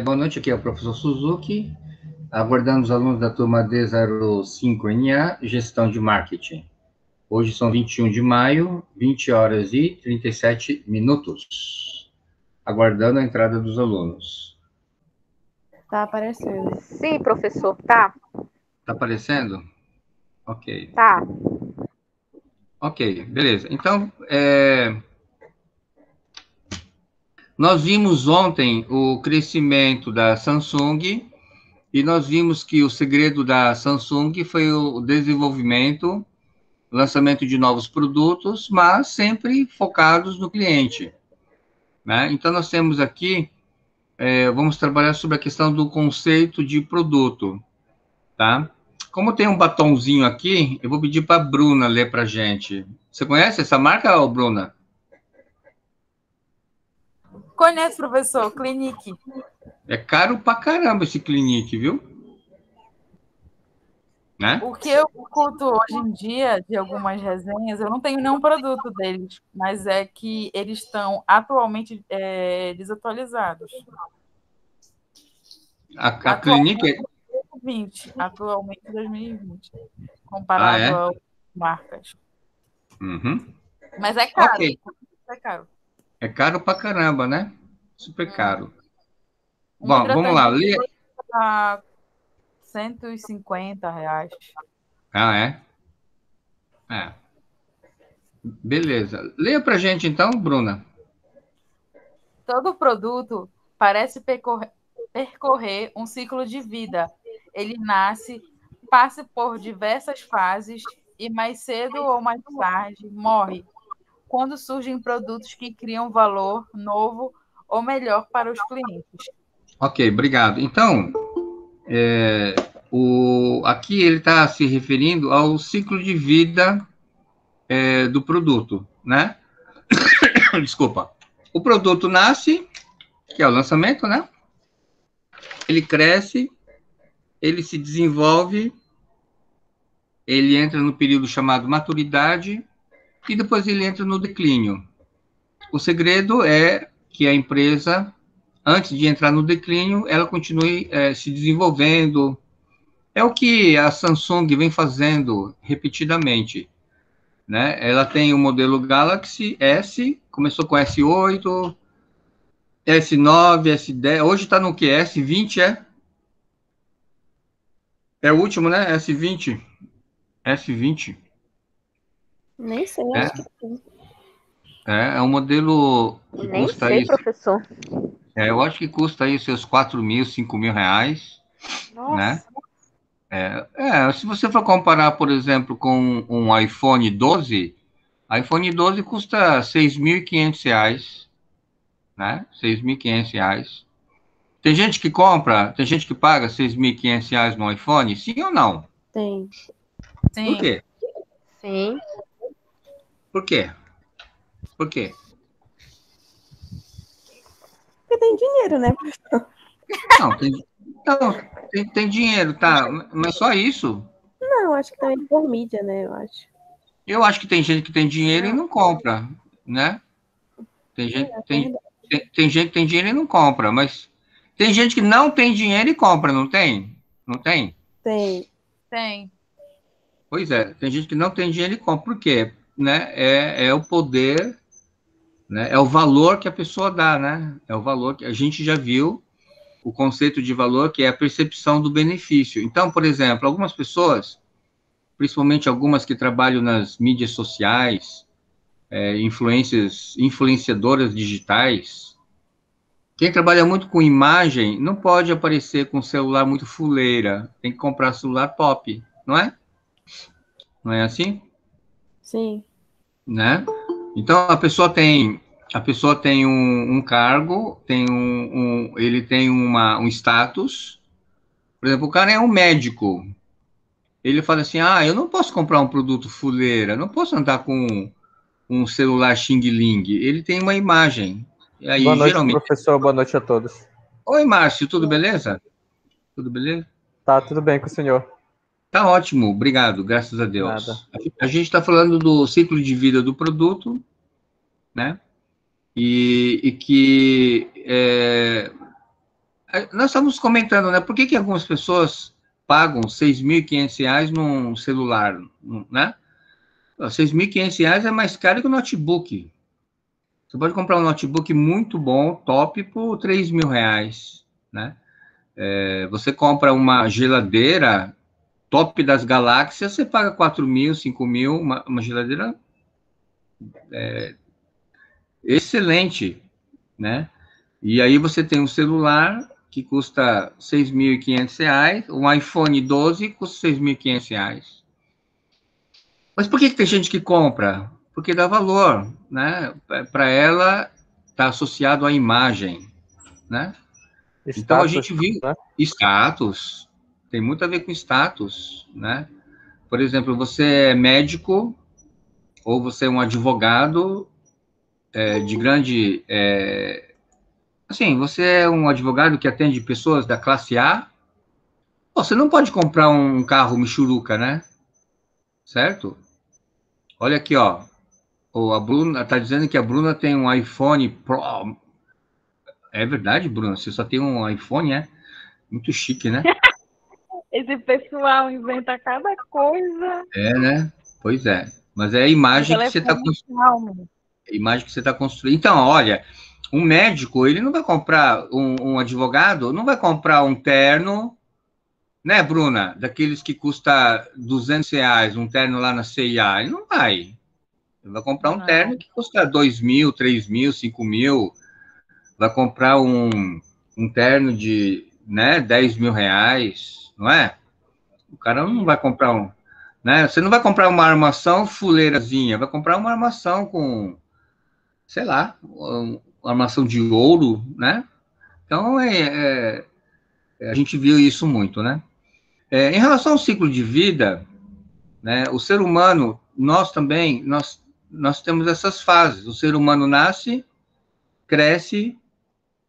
Boa noite, aqui é o professor Suzuki, aguardando os alunos da turma D05NA, Gestão de Marketing. Hoje são 21 de maio, 20 horas e 37 minutos, aguardando a entrada dos alunos. Tá aparecendo. Sim, professor, tá. Tá aparecendo? Ok. Tá. Ok, beleza. Então, nós vimos ontem o crescimento da Samsung e nós vimos que o segredo da Samsung foi o desenvolvimento, lançamento de novos produtos, mas sempre focados no cliente, né? Então, nós temos aqui, vamos trabalhar sobre a questão do conceito de produto, tá? Como tem um batonzinho aqui, eu vou pedir para a Bruna ler para a gente. Você conhece essa marca, Bruna? Conhece, professor? Clinique. É caro pra caramba esse Clinique, viu? Né? O que eu escuto hoje em dia de algumas resenhas, eu não tenho nenhum produto deles, mas é que eles estão atualmente desatualizados. A Clinique... Atualmente 2020, Ah, comparado é? a marcas. Uhum. Mas é caro. Ok. É caro. É caro pra caramba, né? Super caro. Um Bom, vamos lá. hidratante a R$ 150. Ah, é? É. Beleza. Leia pra gente então, Bruna. Todo produto parece percorrer um ciclo de vida. Ele nasce, passa por diversas fases e mais cedo ou mais tarde morre, quando surgem produtos que criam valor novo ou melhor para os clientes. Ok, obrigado. Então, aqui ele está se referindo ao ciclo de vida do produto, né? Desculpa. O produto nasce, que é o lançamento, né? Ele cresce, ele se desenvolve, ele entra no período chamado maturidade e depois ele entra no declínio. O segredo é que a empresa, antes de entrar no declínio, ela continue se desenvolvendo. É o que a Samsung vem fazendo repetidamente, né? Ela tem o modelo Galaxy S, começou com S8, S9, S10, hoje está no que? S20, é? É o último, né? S20. S20. Nem sei, É, acho que sim. é um modelo que Nem custa sei, aí. professor. Eu acho que custa aí seus 4 mil, 5 mil reais, né? Nossa. Se você for comparar, por exemplo, com um iPhone 12 custa 6.500 reais, né? 6.500 reais. Tem gente que compra, tem gente que paga 6.500 reais no iPhone, sim ou não? Tem. Por Sim. quê? Sim. Por quê? Por quê? Porque tem dinheiro, né, professor? Não, tem dinheiro, tá? Mas só isso. Não, acho que também por mídia, né, eu acho. Eu acho que tem gente que tem dinheiro e não compra, né? Tem gente, É tem, verdade. tem gente que tem dinheiro e não compra, mas tem gente que não tem dinheiro e compra, não tem? Não tem? Tem. Tem. Pois é, tem gente que não tem dinheiro e compra. Por quê? Né? É o poder, né? É o valor que a pessoa dá, né? É o valor que a gente já viu o conceito de valor, que é a percepção do benefício. Então, por exemplo, algumas pessoas, principalmente algumas que trabalham nas mídias sociais, influenciadoras digitais, quem trabalha muito com imagem não pode aparecer com celular muito fuleira, tem que comprar celular top, não é? Não é assim? Sim. Né? Então a pessoa tem um cargo, ele tem um status. Por exemplo, o cara é um médico. Ele fala assim: eu não posso comprar um produto fuleira, não posso andar com um celular Xing Ling. Ele tem uma imagem. E Boa aí, noite, geralmente. professor. Boa noite a todos. Oi, Márcio, tudo beleza? Tudo beleza? Tá tudo bem com o senhor? Tá ótimo, obrigado, graças a Nada. Deus. A gente está falando do ciclo de vida do produto, né? E que Nós estamos comentando, né? Por que algumas pessoas pagam R$ 6.500 num celular, né? R$ 6.500 é mais caro que o notebook. Você pode comprar um notebook muito bom, top, por R$ 3.000, né? Você compra uma geladeira top das galáxias, você paga 4.000, 5.000, uma geladeira excelente, né? E aí você tem um celular que custa R$ 6.500, um iPhone 12 custa R$ 6.500. Mas por que tem gente que compra? Porque dá valor, né? Para ela está associado à imagem, né? Então a Status, gente viu né? status, tem muito a ver com status, né? Por exemplo, você é médico ou você é um advogado de grande, assim, você é um advogado que atende pessoas da classe A. Pô, você não pode comprar um carro Michuruca, né? Certo? Olha aqui, ó. A Bruna tá dizendo que a Bruna tem um iPhone Pro. É verdade, Bruna? Você só tem um iPhone, é? Muito chique, né? Esse pessoal inventa cada coisa. É, né? Pois é. Mas é a imagem que você está construindo. Imagem que você está construindo. Então, olha, um médico, ele não vai comprar um advogado, não vai comprar um terno, né, Bruna? Daqueles que custa R$ 200, um terno lá na CIA. Ele não vai. Ele vai comprar um terno que custa 2.000, 3.000, 5.000. Vai comprar um terno de, né, R$ 10.000, não é? O cara não vai comprar né? Você não vai comprar uma armação fuleirazinha, vai comprar uma armação com, sei lá, uma armação de ouro, né? Então, a gente viu isso muito, né? Em relação ao ciclo de vida, né, o ser humano, nós também, nós temos essas fases. O ser humano nasce, cresce,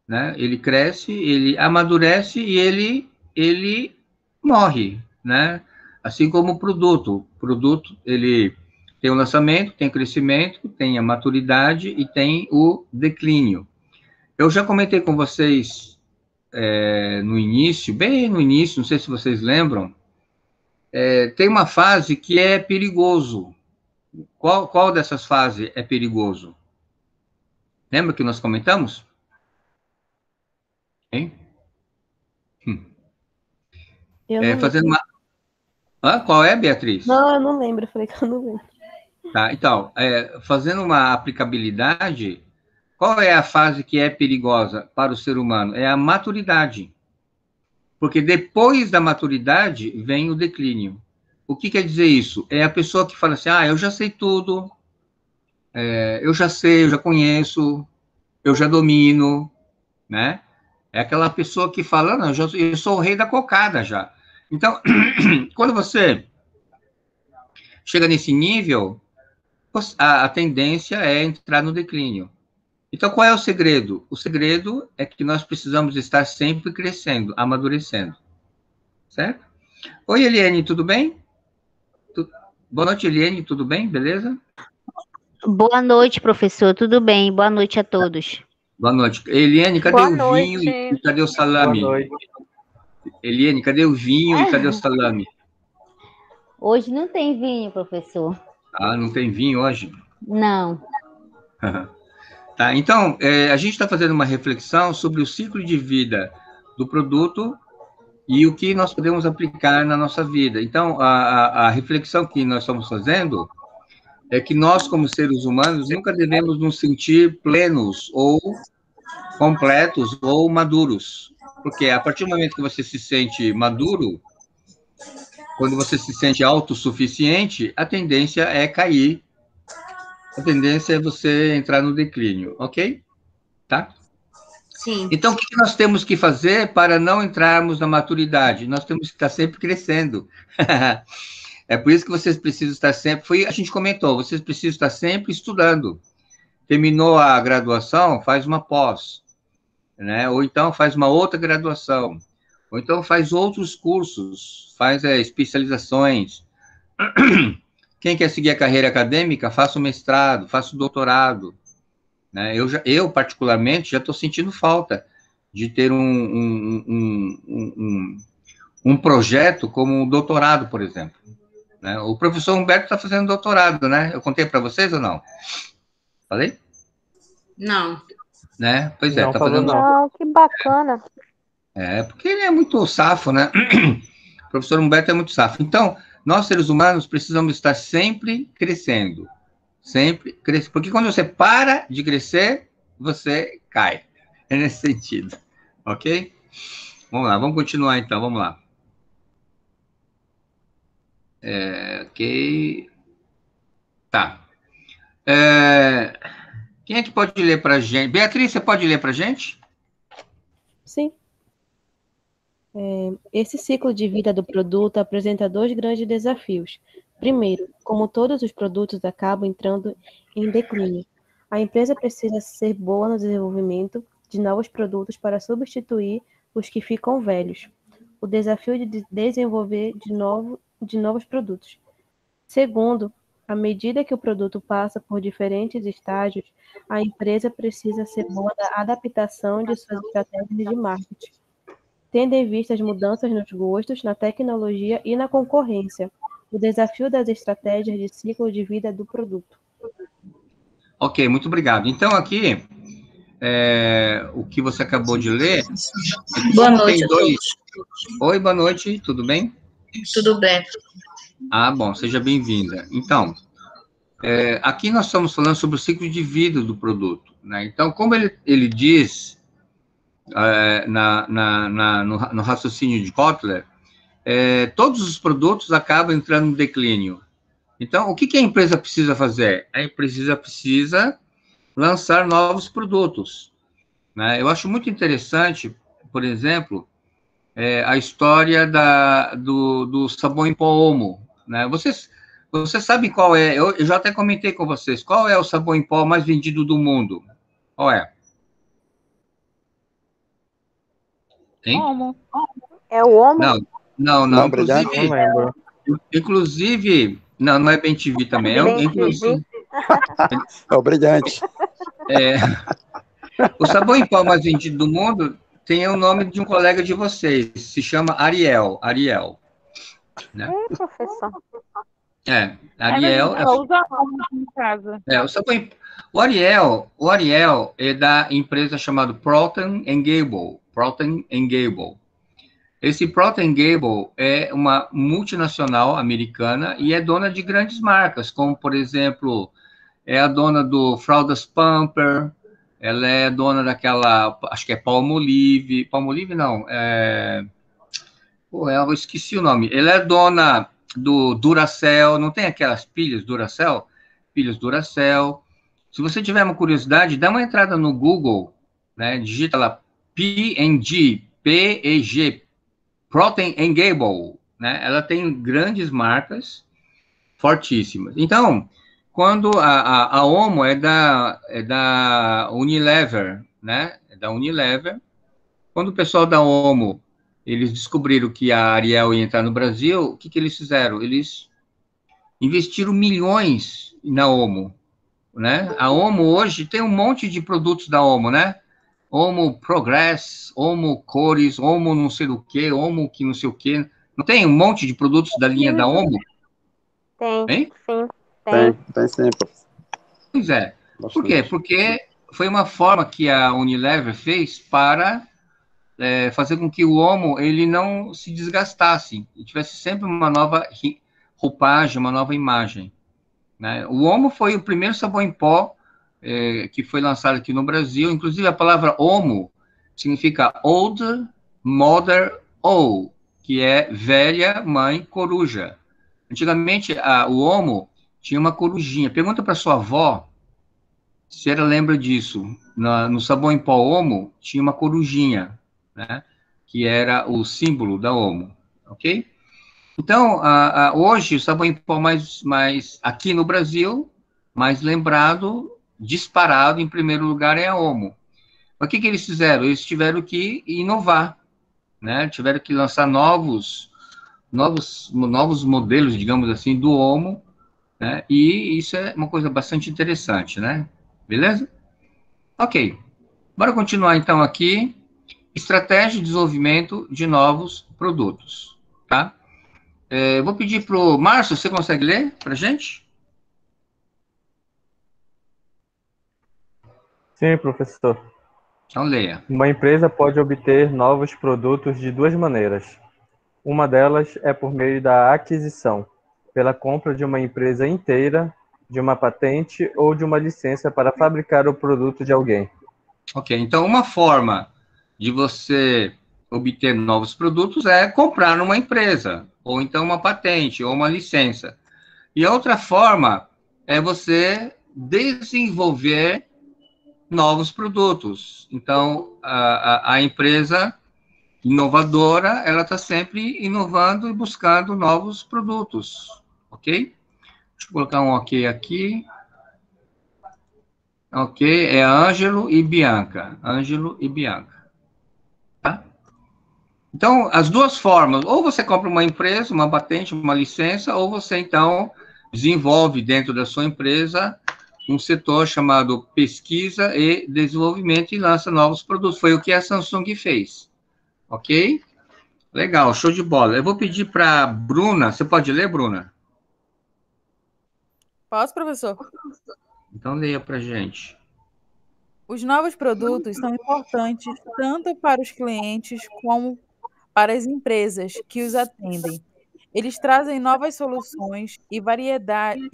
né? Ele cresce, ele amadurece e ele morre, né? Assim como o produto. O produto, ele tem o lançamento, tem o crescimento, tem a maturidade e tem o declínio. Eu já comentei com vocês no início, bem no início, não sei se vocês lembram, tem uma fase que é perigoso. Qual dessas fases é perigoso? Lembra que nós comentamos? Hein? Eu não Fazendo lembro. Qual é, Beatriz? Não, eu não lembro. Eu falei que eu não lembro. Tá, então, fazendo uma aplicabilidade, qual é a fase que é perigosa para o ser humano? É a maturidade. Porque depois da maturidade vem o declínio. O que quer dizer isso? É a pessoa que fala assim, eu já sei tudo, eu já sei, eu já conheço, eu já domino, né? É aquela pessoa que fala, não, eu sou o rei da cocada já. Então, quando você chega nesse nível, a tendência é entrar no declínio. Então, qual é o segredo? O segredo é que nós precisamos estar sempre crescendo, amadurecendo. Certo? Oi, Eliane, tudo bem? Boa noite, Eliane, tudo bem? Beleza? Boa noite, professor. Tudo bem? Boa noite a todos. Boa noite. Eliane, cadê Boa o vinho noite. e cadê o salame? Boa noite. Eliane, cadê o vinho e cadê o salame? Hoje não tem vinho, professor. Não tem vinho hoje? Não. Tá, então, a gente está fazendo uma reflexão sobre o ciclo de vida do produto e o que nós podemos aplicar na nossa vida. Então, a reflexão que nós estamos fazendo é que nós, como seres humanos, nunca devemos nos sentir plenos ou completos ou maduros. Porque a partir do momento que você se sente maduro, quando você se sente autossuficiente, a tendência é cair. A tendência é você entrar no declínio, ok? Tá? Sim. Então, o que nós temos que fazer para não entrarmos na maturidade? Nós temos que estar sempre crescendo. É por isso que vocês precisam estar sempre... a gente comentou, vocês precisam estar sempre estudando. Terminou a graduação, faz uma pós, né? Ou então faz uma outra graduação. Ou então faz outros cursos, faz especializações. Quem quer seguir a carreira acadêmica, faça o mestrado, faça o doutorado. Né? Eu, particularmente, já estou sentindo falta de ter um projeto como um doutorado, por exemplo. Né? O professor Humberto está fazendo doutorado, né? Eu contei para vocês ou não? Falei? Não. Né? Pois é, Não está falou, fazendo... não. Não, que bacana. É, porque ele é muito safo, né? O professor Humberto é muito safo. Então, nós, seres humanos, precisamos estar sempre crescendo. Sempre crescendo. Porque quando você para de crescer, você cai. É nesse sentido. Ok? Vamos lá, vamos continuar então, vamos lá. Ok. Tá. Quem é que pode ler para a gente? Beatriz, você pode ler para a gente? Sim. Esse ciclo de vida do produto apresenta dois grandes desafios. Primeiro, como todos os produtos acabam entrando em declínio, a empresa precisa ser boa no desenvolvimento de novos produtos para substituir os que ficam velhos. O desafio de desenvolver de novos produtos. Segundo, à medida que o produto passa por diferentes estágios, a empresa precisa ser boa na adaptação de suas estratégias de marketing, tendo em vista as mudanças nos gostos, na tecnologia e na concorrência. O desafio das estratégias de ciclo de vida do produto. Ok, muito obrigado. Então, aqui, o que você acabou de ler... Boa noite a todos. Oi, boa noite, tudo bem? Tudo bem. Ah, bom, seja bem-vinda. Então, aqui nós estamos falando sobre o ciclo de vida do produto, né? Então, como ele diz no raciocínio de Kotler, todos os produtos acabam entrando no declínio. Então, o que a empresa precisa fazer? A empresa precisa lançar novos produtos, né? Eu acho muito interessante, por exemplo, a história do sabão em pó Omo, né? Vocês sabem qual é? Eu já até comentei com vocês. Qual é o sabão em pó mais vendido do mundo? Qual é? Hein? Como? É o Omo? Não. Não, Inclusive, não é Bem TV também. É o Brilhante. O sabão em pó mais vendido do mundo tem o nome de um colega de vocês. Se chama Ariel. Né? Professor. Ariel. Usa em casa. O Ariel é da empresa chamada Procter & Gamble. Procter & Gamble. Esse Procter & Gamble é uma multinacional americana e é dona de grandes marcas, como, por exemplo, é a dona do Fraldas Pamper, ela é dona daquela, acho que é Palmolive não, eu esqueci o nome. Ela é dona do Duracell, não tem aquelas pilhas Duracell? Pilhas Duracell. Se você tiver uma curiosidade, dá uma entrada no Google, né? Digita lá P&G, P-E-G, Procter & Gamble, né? Ela tem grandes marcas fortíssimas. Então, quando a Omo é da Unilever, né? É da Unilever. Quando o pessoal da Omo, eles descobriram que a Ariel ia entrar no Brasil, o que eles fizeram? Eles investiram milhões na Omo, né? A Omo hoje tem um monte de produtos da Omo, né? Omo Progress, Omo Cores, Omo não sei o quê, Omo que não sei o quê. Não tem um monte de produtos da linha da Omo? Tem, Hein? sim, tem. Tem sempre. Pois é. Por quê? Porque foi uma forma que a Unilever fez para fazer com que o Omo ele não se desgastasse, e tivesse sempre uma nova roupagem, uma nova imagem, né? O Omo foi o primeiro sabão em pó que foi lançado aqui no Brasil. Inclusive, a palavra Omo significa Old Mother O, que é velha mãe coruja. Antigamente, o Omo tinha uma corujinha. Pergunta para sua avó se ela lembra disso. No sabão em pó Omo, tinha uma corujinha, né? Que era o símbolo da Omo, ok? Então, hoje, o sabão em pó mais aqui no Brasil, mais lembrado, disparado em primeiro lugar, é a Omo. O que eles fizeram? Eles tiveram que inovar, né? Tiveram que lançar novos modelos, digamos assim, do Omo, né? E isso é uma coisa bastante interessante, né? Beleza? Ok. Bora continuar, então, aqui. estratégia de desenvolvimento de novos produtos, tá? Eu vou pedir para o Márcio, você consegue ler para a gente? Sim, professor. Então, leia. Uma empresa pode obter novos produtos de duas maneiras. Uma delas é por meio da aquisição, pela compra de uma empresa inteira, de uma patente ou de uma licença para fabricar o produto de alguém. Ok, então uma forma de você obter novos produtos é comprar numa empresa, ou então uma patente, ou uma licença. E a outra forma é você desenvolver novos produtos. Então, a empresa inovadora, ela está sempre inovando e buscando novos produtos, ok? Deixa eu colocar um ok aqui. Ok, é Ângelo e Bianca. Ângelo e Bianca. Tá? Então, as duas formas, ou você compra uma empresa, uma patente, uma licença, ou você, então, desenvolve dentro da sua empresa um setor chamado pesquisa e desenvolvimento e lança novos produtos. Foi o que a Samsung fez. Ok? Legal, show de bola. Eu vou pedir para a Bruna, você pode ler, Bruna? Posso, professor? Então, leia para a gente. Os novos produtos são importantes tanto para os clientes como para as empresas que os atendem. Eles trazem novas soluções e variedade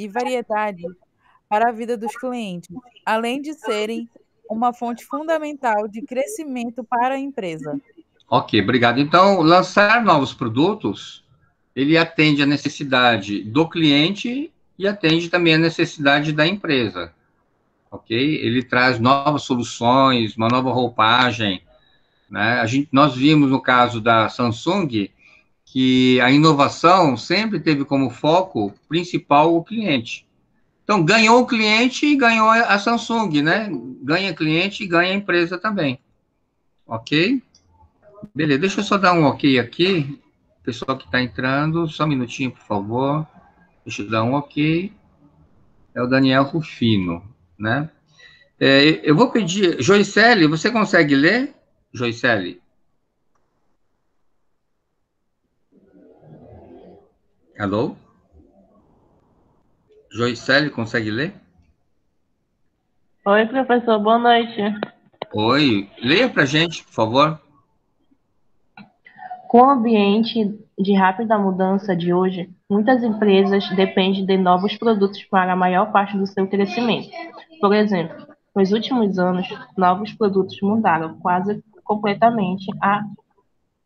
para a vida dos clientes, além de serem uma fonte fundamental de crescimento para a empresa. Ok, obrigado. Então, lançar novos produtos, ele atende a necessidade do cliente e atende também a necessidade da empresa, ok? Ele traz novas soluções, uma nova roupagem, né? Nós vimos no caso da Samsung que a inovação sempre teve como foco principal o cliente. Então, ganhou o cliente e ganhou a Samsung, né? Ganha cliente e ganha a empresa também, ok? Beleza, deixa eu só dar um ok aqui. Pessoal que está entrando, só um minutinho, por favor. Deixa eu dar um ok. É o Daniel Rufino, né? Eu vou pedir... Joicele, você consegue ler? Joicele? Alô? Joicele, consegue ler? Oi, professor, boa noite. Oi, leia para a gente, por favor. Com o ambiente de rápida mudança de hoje, muitas empresas dependem de novos produtos para a maior parte do seu crescimento. Por exemplo, nos últimos anos, novos produtos mudaram quase completamente a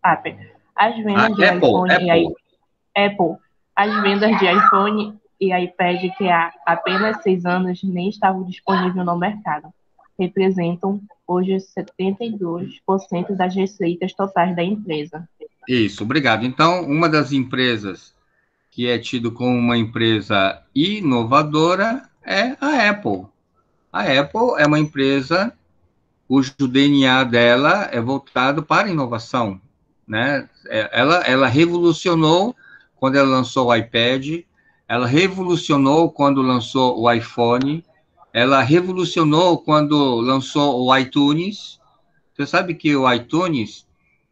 Apple. As vendas de iPhone Apple, as vendas de iPhone e iPad que há apenas 6 anos nem estavam disponíveis no mercado, representam hoje 72% das receitas totais da empresa. Isso, obrigado. Então, uma das empresas que é tido como uma empresa inovadora é a Apple. A Apple é uma empresa cujo DNA dela é voltado para a inovação, né? Ela revolucionou quando ela lançou o iPad, ela revolucionou quando lançou o iPhone, ela revolucionou quando lançou o iTunes. Você sabe que o iTunes,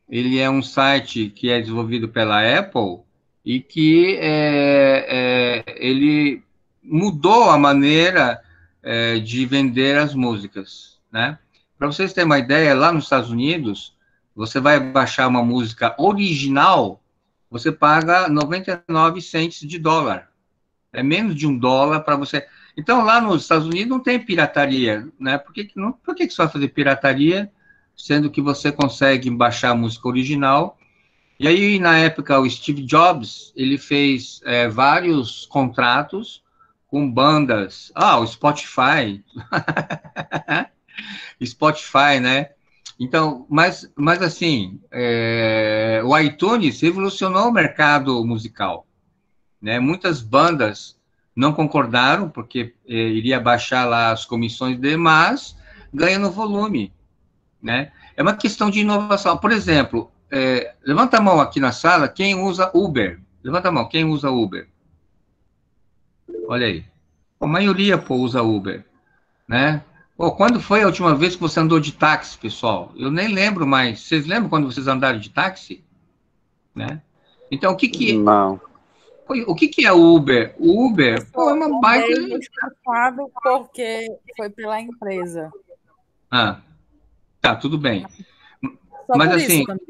ele é um site que é desenvolvido pela Apple e que ele mudou a maneira de vender as músicas, né? Para vocês terem uma ideia, lá nos Estados Unidos, você vai baixar uma música original, você paga 99 cents de dólar. É menos de $1 para você. Então, lá nos Estados Unidos não tem pirataria, né? Por que você vai fazer pirataria, sendo que você consegue baixar a música original? E aí, na época, o Steve Jobs, ele fez vários contratos com bandas. O Spotify. Spotify, né? Então, mas assim, o iTunes revolucionou o mercado musical, né? Muitas bandas não concordaram, porque iria baixar lá as comissões mas ganha no volume, né? É uma questão de inovação. Por exemplo, levanta a mão aqui na sala, quem usa Uber? Levanta a mão, quem usa Uber? Olha aí. A maioria, usa Uber, né? Pô, quando foi a última vez que você andou de táxi, pessoal? Eu nem lembro mais. Vocês lembram quando vocês andaram de táxi? Né? Então, Não. o que que é o Uber? O Uber, pô, é uma baita... Justificado porque foi pela empresa. Ah, tá, tudo bem. Só Mas por assim, isso também.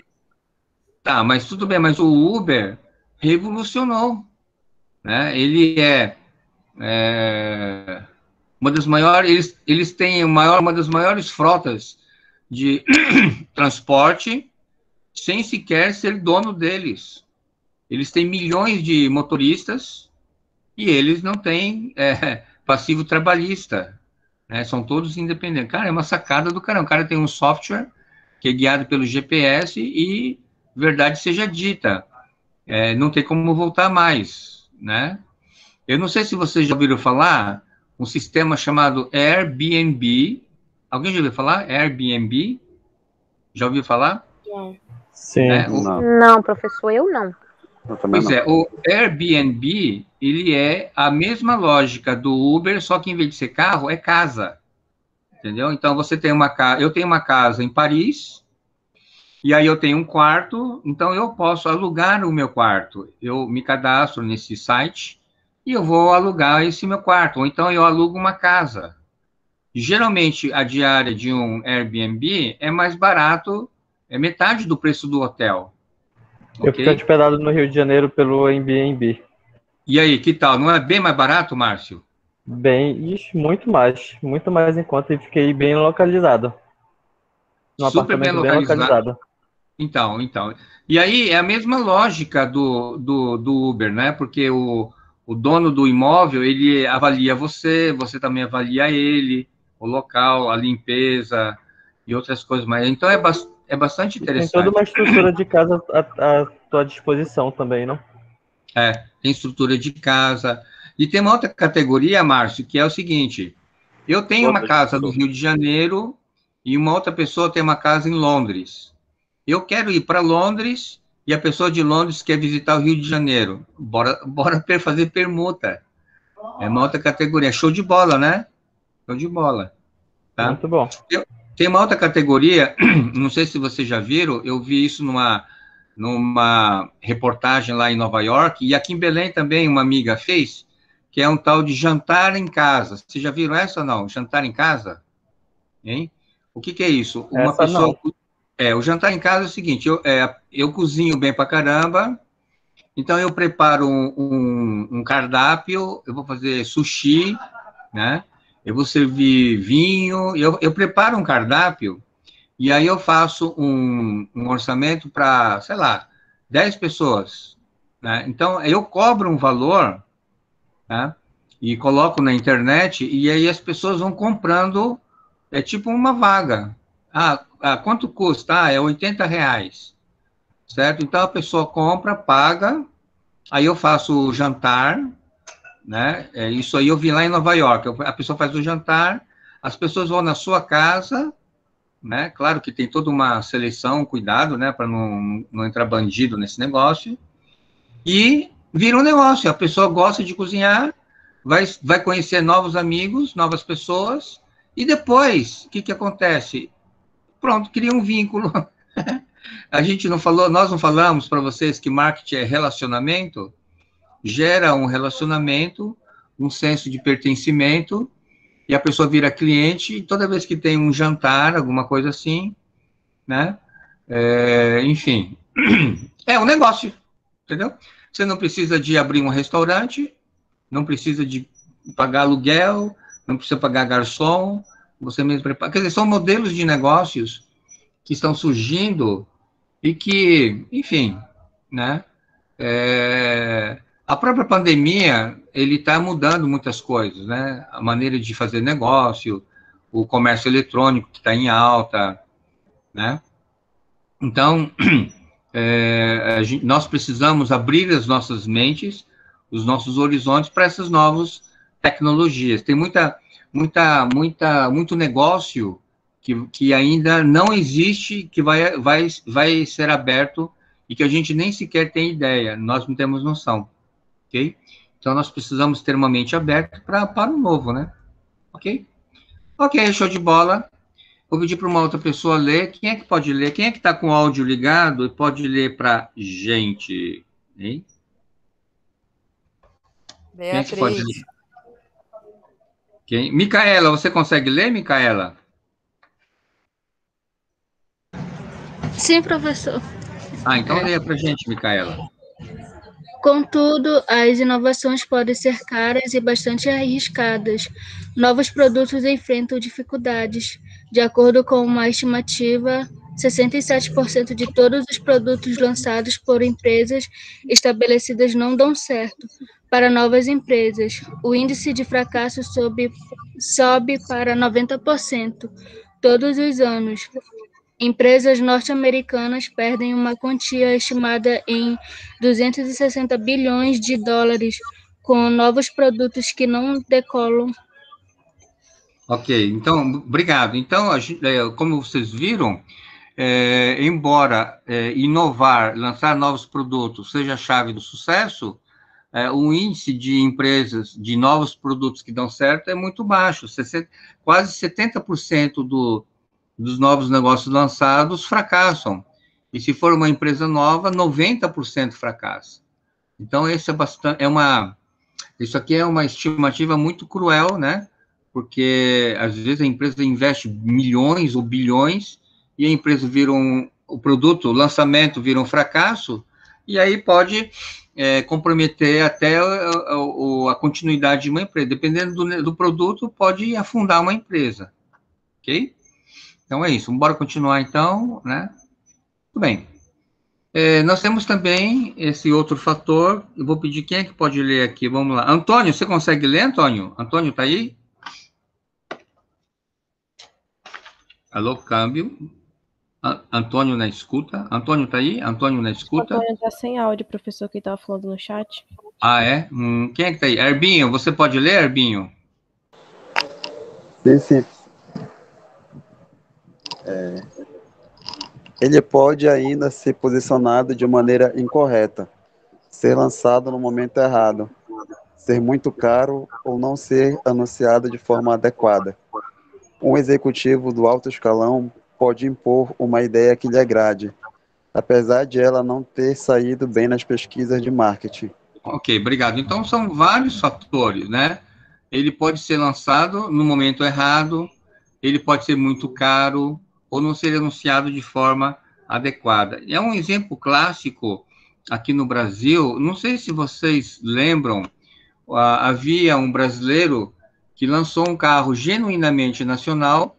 tá, mas tudo bem, mas o Uber revolucionou, né? Ele é uma das maiores, eles têm uma das maiores frotas de transporte sem sequer ser dono deles. Eles têm milhões de motoristas e eles não têm passivo trabalhista, né? São todos independentes. Cara, é uma sacada do caramba. O cara tem um software que é guiado pelo GPS e, verdade seja dita, não tem como voltar mais, né? Eu não sei se vocês já ouviram falar um sistema chamado Airbnb. Alguém já ouviu falar? Airbnb? Já ouviu falar? Sim. Não. Não, professor, eu não. Eu também Pois não. é, o Airbnb, ele é a mesma lógica do Uber, só que em vez de ser carro, é casa. Entendeu? Então, você tem uma casa... Eu tenho uma casa em Paris, e aí eu tenho um quarto, então eu posso alugar o meu quarto. Eu me cadastro nesse site e eu vou alugar esse meu quarto. Ou então eu alugo uma casa. Geralmente, a diária de um Airbnb é mais barato, é metade do preço do hotel. Eu fiquei hospedado no Rio de Janeiro pelo Airbnb. E aí, que tal? Não é bem mais barato, Márcio? Bem, ixi, muito mais em conta e fiquei bem localizado. Num Super bem apartamento bem localizado. Então. E aí é a mesma lógica do Uber, né? Porque o dono do imóvel, ele avalia você, você também avalia ele, o local, a limpeza e outras coisas mais. Então é bastante interessante. Tem toda uma estrutura de casa à tua disposição também, não? Tem estrutura de casa. E tem uma outra categoria, Márcio, que é o seguinte: eu tenho uma casa no Rio de Janeiro e uma outra pessoa tem uma casa em Londres. Eu quero ir para Londres e a pessoa de Londres quer visitar o Rio de Janeiro. Bora fazer permuta. É uma outra categoria. Show de bola, né? Show de bola. Tá? Muito bom. Tem uma outra categoria, não sei se vocês já viram, eu vi isso numa reportagem lá em Nova York, e aqui em Belém também uma amiga fez, que é um tal de jantar em casa. Vocês já viram essa ou não? Jantar em casa? Hein? O que é isso? Uma Essa pessoa... não. O jantar em casa é o seguinte, eu cozinho bem pra caramba, então eu preparo um cardápio, eu vou fazer sushi, né? Eu vou servir vinho, eu preparo um cardápio, e aí eu faço um orçamento para, sei lá, 10 pessoas, né? Então, eu cobro um valor, né? E coloco na internet, e aí as pessoas vão comprando, é tipo uma vaga. Quanto custa? É R$80, certo? Então, a pessoa compra, paga, aí eu faço o jantar, né? Isso aí eu vi lá em Nova York. A pessoa faz o jantar, as pessoas vão na sua casa, né? Claro que tem toda uma seleção, cuidado, né? Para não entrar bandido nesse negócio. E vira um negócio. A pessoa gosta de cozinhar, vai conhecer novos amigos, novas pessoas, e depois, o que acontece? Pronto, cria um vínculo. Nós não falamos para vocês que marketing é relacionamento? Gera um relacionamento, um senso de pertencimento, e a pessoa vira cliente, e toda vez que tem um jantar, alguma coisa assim, né? Enfim, é um negócio, entendeu? Você não precisa de abrir um restaurante, não precisa de pagar aluguel, não precisa pagar garçom, você mesmo prepara. Quer dizer, são modelos de negócios que estão surgindo e que, enfim, né? A própria pandemia, ele está mudando muitas coisas, né? A maneira de fazer negócio, o comércio eletrônico que está em alta, né? Então, nós precisamos abrir as nossas mentes, os nossos horizontes para essas novas tecnologias. Tem muito negócio que ainda não existe, que vai ser aberto e que a gente nem sequer tem ideia, nós não temos noção, ok? Então, nós precisamos ter uma mente aberta para o novo, né? Ok? Ok, show de bola. Vou pedir para uma outra pessoa ler. Quem é que pode ler? Quem é que está com o áudio ligado e pode ler para gente? Hein? Quem é que pode ler? Quem? Micaela, você consegue ler, Micaela? Sim, professor. Então leia para gente, Micaela. Contudo, as inovações podem ser caras e bastante arriscadas. Novos produtos enfrentam dificuldades. De acordo com uma estimativa, 67% de todos os produtos lançados por empresas estabelecidas não dão certo. Para novas empresas, o índice de fracasso sobe para 90% todos os anos. Empresas norte-americanas perdem uma quantia estimada em 260 bilhões de dólares com novos produtos que não decolam. Ok, então, obrigado. Então, como vocês viram, embora inovar, lançar novos produtos seja a chave do sucesso, o índice de empresas, de novos produtos que dão certo é muito baixo. Quase 70% dos novos negócios lançados fracassam. E se for uma empresa nova, 90% fracassa. Então, isso aqui é uma estimativa muito cruel, né? Porque, às vezes, a empresa investe milhões ou bilhões e a empresa o produto, o lançamento vira um fracasso, e aí pode comprometer até a continuidade de uma empresa. Dependendo do produto, pode afundar uma empresa. Ok? Então, é isso. Bora continuar, então, né? Tudo bem. Nós temos também esse outro fator. Eu vou pedir quem é que pode ler aqui. Vamos lá. Antônio, você consegue ler, Antônio? Antônio, está aí? Alô, câmbio. Antônio na escuta. Antônio está aí? Antônio na escuta. Antônio está sem áudio, professor, que estava falando no chat. Ah, é? Quem é que está aí? Herbinho, você pode ler, Herbinho? Sim. Ele pode ainda ser posicionado de maneira incorreta, ser lançado no momento errado, ser muito caro ou não ser anunciado de forma adequada. Um executivo do alto escalão pode impor uma ideia que lhe agrade, apesar de ela não ter saído bem nas pesquisas de marketing. Ok, obrigado. Então, são vários fatores, né? Ele pode ser lançado no momento errado, ele pode ser muito caro, ou não ser anunciado de forma adequada. É um exemplo clássico aqui no Brasil, não sei se vocês lembram, havia um brasileiro que lançou um carro genuinamente nacional,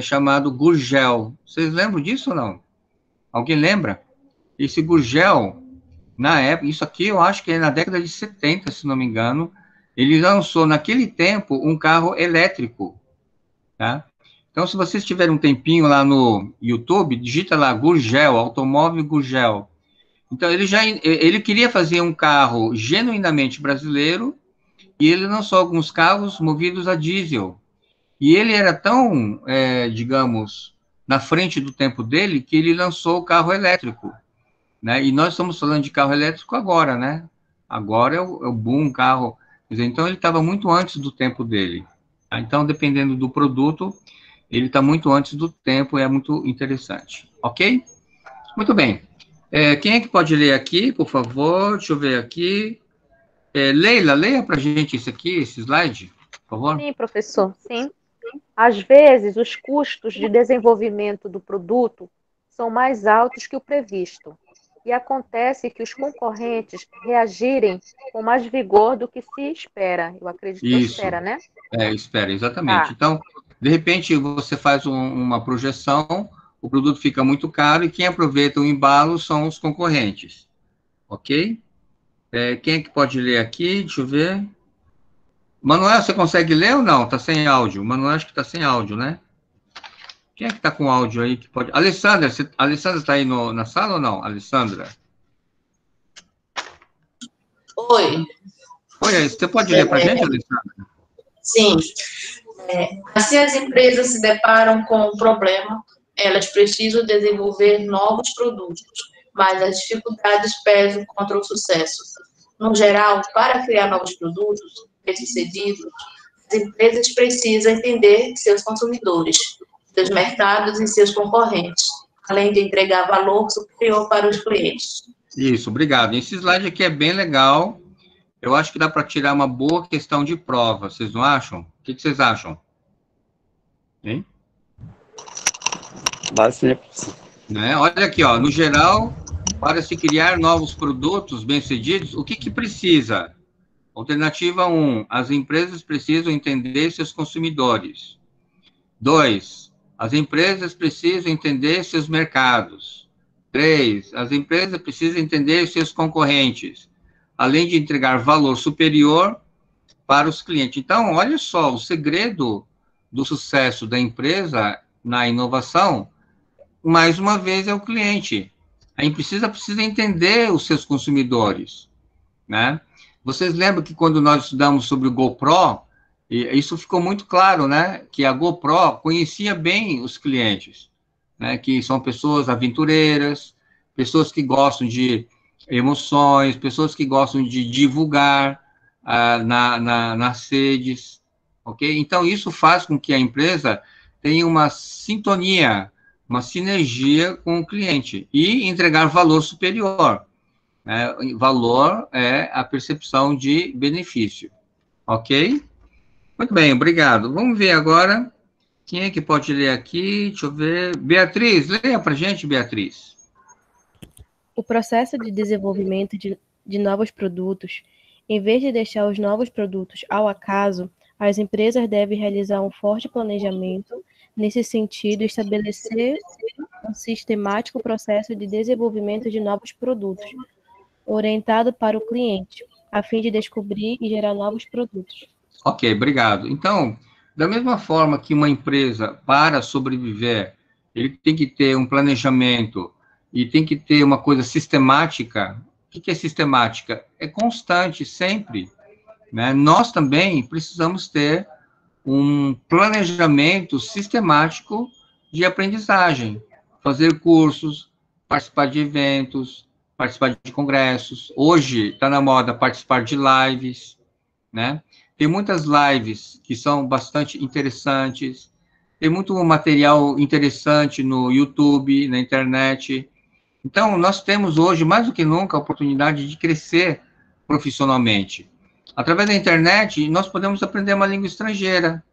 chamado Gurgel. Vocês lembram disso ou não? Alguém lembra? Esse Gurgel, na época, isso aqui eu acho que é na década de 70, se não me engano, ele lançou naquele tempo um carro elétrico, tá? Então, se vocês tiverem um tempinho lá no YouTube, digita lá Gurgel, automóvel Gurgel. Então, ele queria fazer um carro genuinamente brasileiro e ele lançou alguns carros movidos a diesel. E ele era tão, digamos, na frente do tempo dele, que ele lançou o carro elétrico, né? E nós estamos falando de carro elétrico agora, né? Agora é o boom carro. Quer dizer, então, ele estava muito antes do tempo dele. Tá? Então, dependendo do produto, ele está muito antes do tempo, é muito interessante. Ok? Muito bem. Quem é que pode ler aqui, por favor? Deixa eu ver aqui. Leila, leia para a gente isso aqui, esse slide, por favor. Sim, professor, sim. Às vezes, os custos de desenvolvimento do produto são mais altos que o previsto. E acontece que os concorrentes reagirem com mais vigor do que se espera. Eu acredito que espera, né? Espera, exatamente. Tá. Então, de repente, você faz uma projeção, o produto fica muito caro e quem aproveita o embalo são os concorrentes. Ok? Quem é que pode ler aqui? Deixa eu ver. Manuel, você consegue ler ou não? Está sem áudio. Manuel, acho que está sem áudio, né? Quem é que está com áudio aí que pode... Alessandra, Alessandra está aí na sala ou não? Alessandra? Oi. Oi, você pode ler para a gente, Alessandra? Sim. Assim as empresas se deparam com um problema, elas precisam desenvolver novos produtos, mas as dificuldades pesam contra o sucesso. No geral, para criar novos produtos bem-sucedidos, As empresas precisam entender seus consumidores, seus mercados e seus concorrentes, além de entregar valor superior para os clientes. Isso, obrigado. Esse slide aqui é bem legal. Eu acho que dá para tirar uma boa questão de prova, vocês não acham? O que vocês acham? Hein? Dá sim. Né? Olha aqui, ó, no geral, para se criar novos produtos bem-sucedidos, o que precisa? Alternativa 1, as empresas precisam entender seus consumidores. 2, as empresas precisam entender seus mercados. 3, as empresas precisam entender seus concorrentes, além de entregar valor superior para os clientes. Então, olha só, o segredo do sucesso da empresa na inovação, mais uma vez, é o cliente. A empresa precisa entender os seus consumidores, né? Vocês lembram que quando nós estudamos sobre o GoPro, isso ficou muito claro, né? Que a GoPro conhecia bem os clientes, né? Que são pessoas aventureiras, pessoas que gostam de emoções, pessoas que gostam de divulgar nas redes, ok? Então, isso faz com que a empresa tenha uma sintonia, uma sinergia com o cliente e entregar valor superior. Né? Valor é a percepção de benefício, ok? Muito bem, obrigado. Vamos ver agora quem é que pode ler aqui. Deixa eu ver. Beatriz, leia para a gente, Beatriz. O processo de desenvolvimento de novos produtos, em vez de deixar os novos produtos ao acaso, as empresas devem realizar um forte planejamento nesse sentido, estabelecer um sistemático processo de desenvolvimento de novos produtos, orientado para o cliente, a fim de descobrir e gerar novos produtos. Ok, obrigado. Então, da mesma forma que uma empresa, para sobreviver, ele tem que ter um planejamento e tem que ter uma coisa sistemática. O que é sistemática? É constante, sempre. Né? Nós também precisamos ter um planejamento sistemático de aprendizagem, fazer cursos, participar de eventos, participar de congressos. Hoje está na moda participar de lives, né? Tem muitas lives que são bastante interessantes, tem muito material interessante no YouTube, na internet. Então, nós temos hoje, mais do que nunca, a oportunidade de crescer profissionalmente. Através da internet, nós podemos aprender uma língua estrangeira.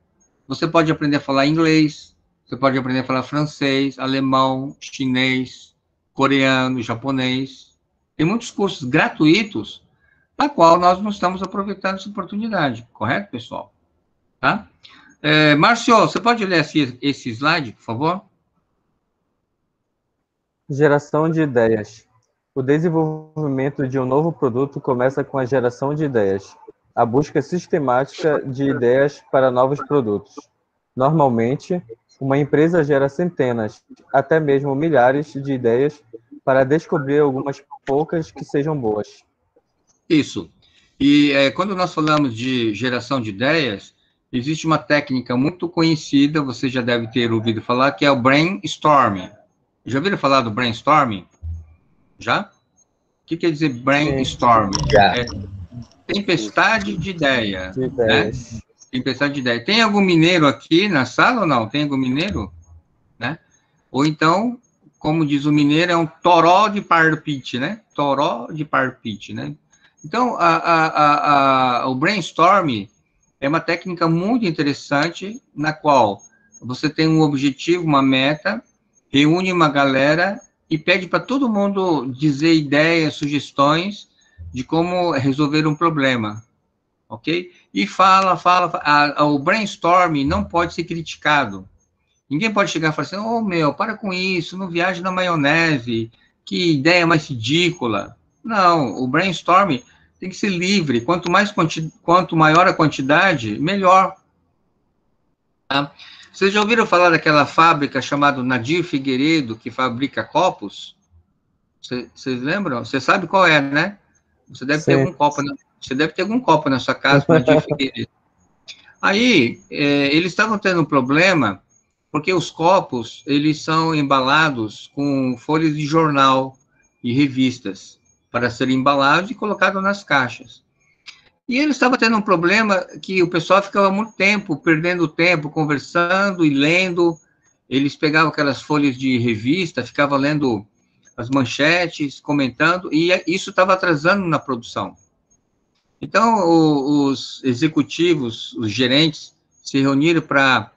Você pode aprender a falar inglês, você pode aprender a falar francês, alemão, chinês, coreano, japonês. Tem muitos cursos gratuitos, na qual nós não estamos aproveitando essa oportunidade. Correto, pessoal? Tá? Márcio, você pode ler esse slide, por favor? Geração de ideias. O desenvolvimento de um novo produto começa com a geração de ideias, a busca sistemática de ideias para novos produtos. Normalmente, uma empresa gera centenas, até mesmo milhares de ideias para descobrir algumas poucas que sejam boas. Isso. E quando nós falamos de geração de ideias, existe uma técnica muito conhecida, você já deve ter ouvido falar, que é o brainstorming. Já ouviram falar do brainstorming? Já? O que quer dizer brainstorming? É tempestade de ideia. Né? Tempestade de ideia. Tem algum mineiro aqui na sala ou não? Tem algum mineiro? Né? Ou então, como diz o mineiro, é um toró de parpite, né? Toró de parpite, né? Então, o brainstorming é uma técnica muito interessante, na qual você tem um objetivo, uma meta, reúne uma galera e pede para todo mundo dizer ideias, sugestões de como resolver um problema, ok? E fala. O brainstorming não pode ser criticado. Ninguém pode chegar e falar assim, para com isso, não viaje na maionese, que ideia mais ridícula. Não, o brainstorming tem que ser livre, quanto maior a quantidade, melhor. Tá? Vocês já ouviram falar daquela fábrica chamada Nadir Figueiredo, que fabrica copos? Vocês lembram? Você sabe qual é, né? Você deve ter algum copo na sua casa, Nadir Figueiredo. Aí, eles estavam tendo um problema, porque os copos, eles são embalados com folhas de jornal e revistas, para serem embalados e colocados nas caixas. E ele estava tendo um problema que o pessoal ficava muito tempo, perdendo tempo, conversando e lendo. Eles pegavam aquelas folhas de revista, ficavam lendo as manchetes, comentando, e isso estava atrasando na produção. Então, os executivos, os gerentes, se reuniram para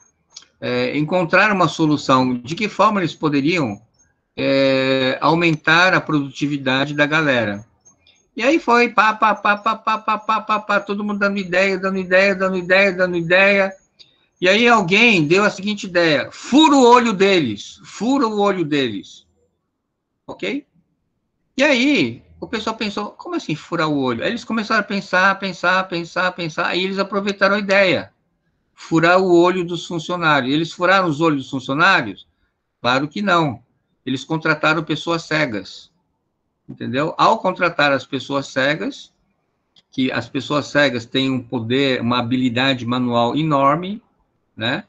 encontrar uma solução. De que forma eles poderiam aumentar a produtividade da galera? E aí foi pá, todo mundo dando ideia. E aí alguém deu a seguinte ideia: fura o olho deles. Ok? E aí o pessoal pensou, como assim furar o olho? Aí eles começaram a pensar, aí eles aproveitaram a ideia. Furar o olho dos funcionários. Eles furaram os olhos dos funcionários? Claro que não. Eles contrataram pessoas cegas. Entendeu? Ao contratar as pessoas cegas, que as pessoas cegas têm um poder, uma habilidade manual enorme, né?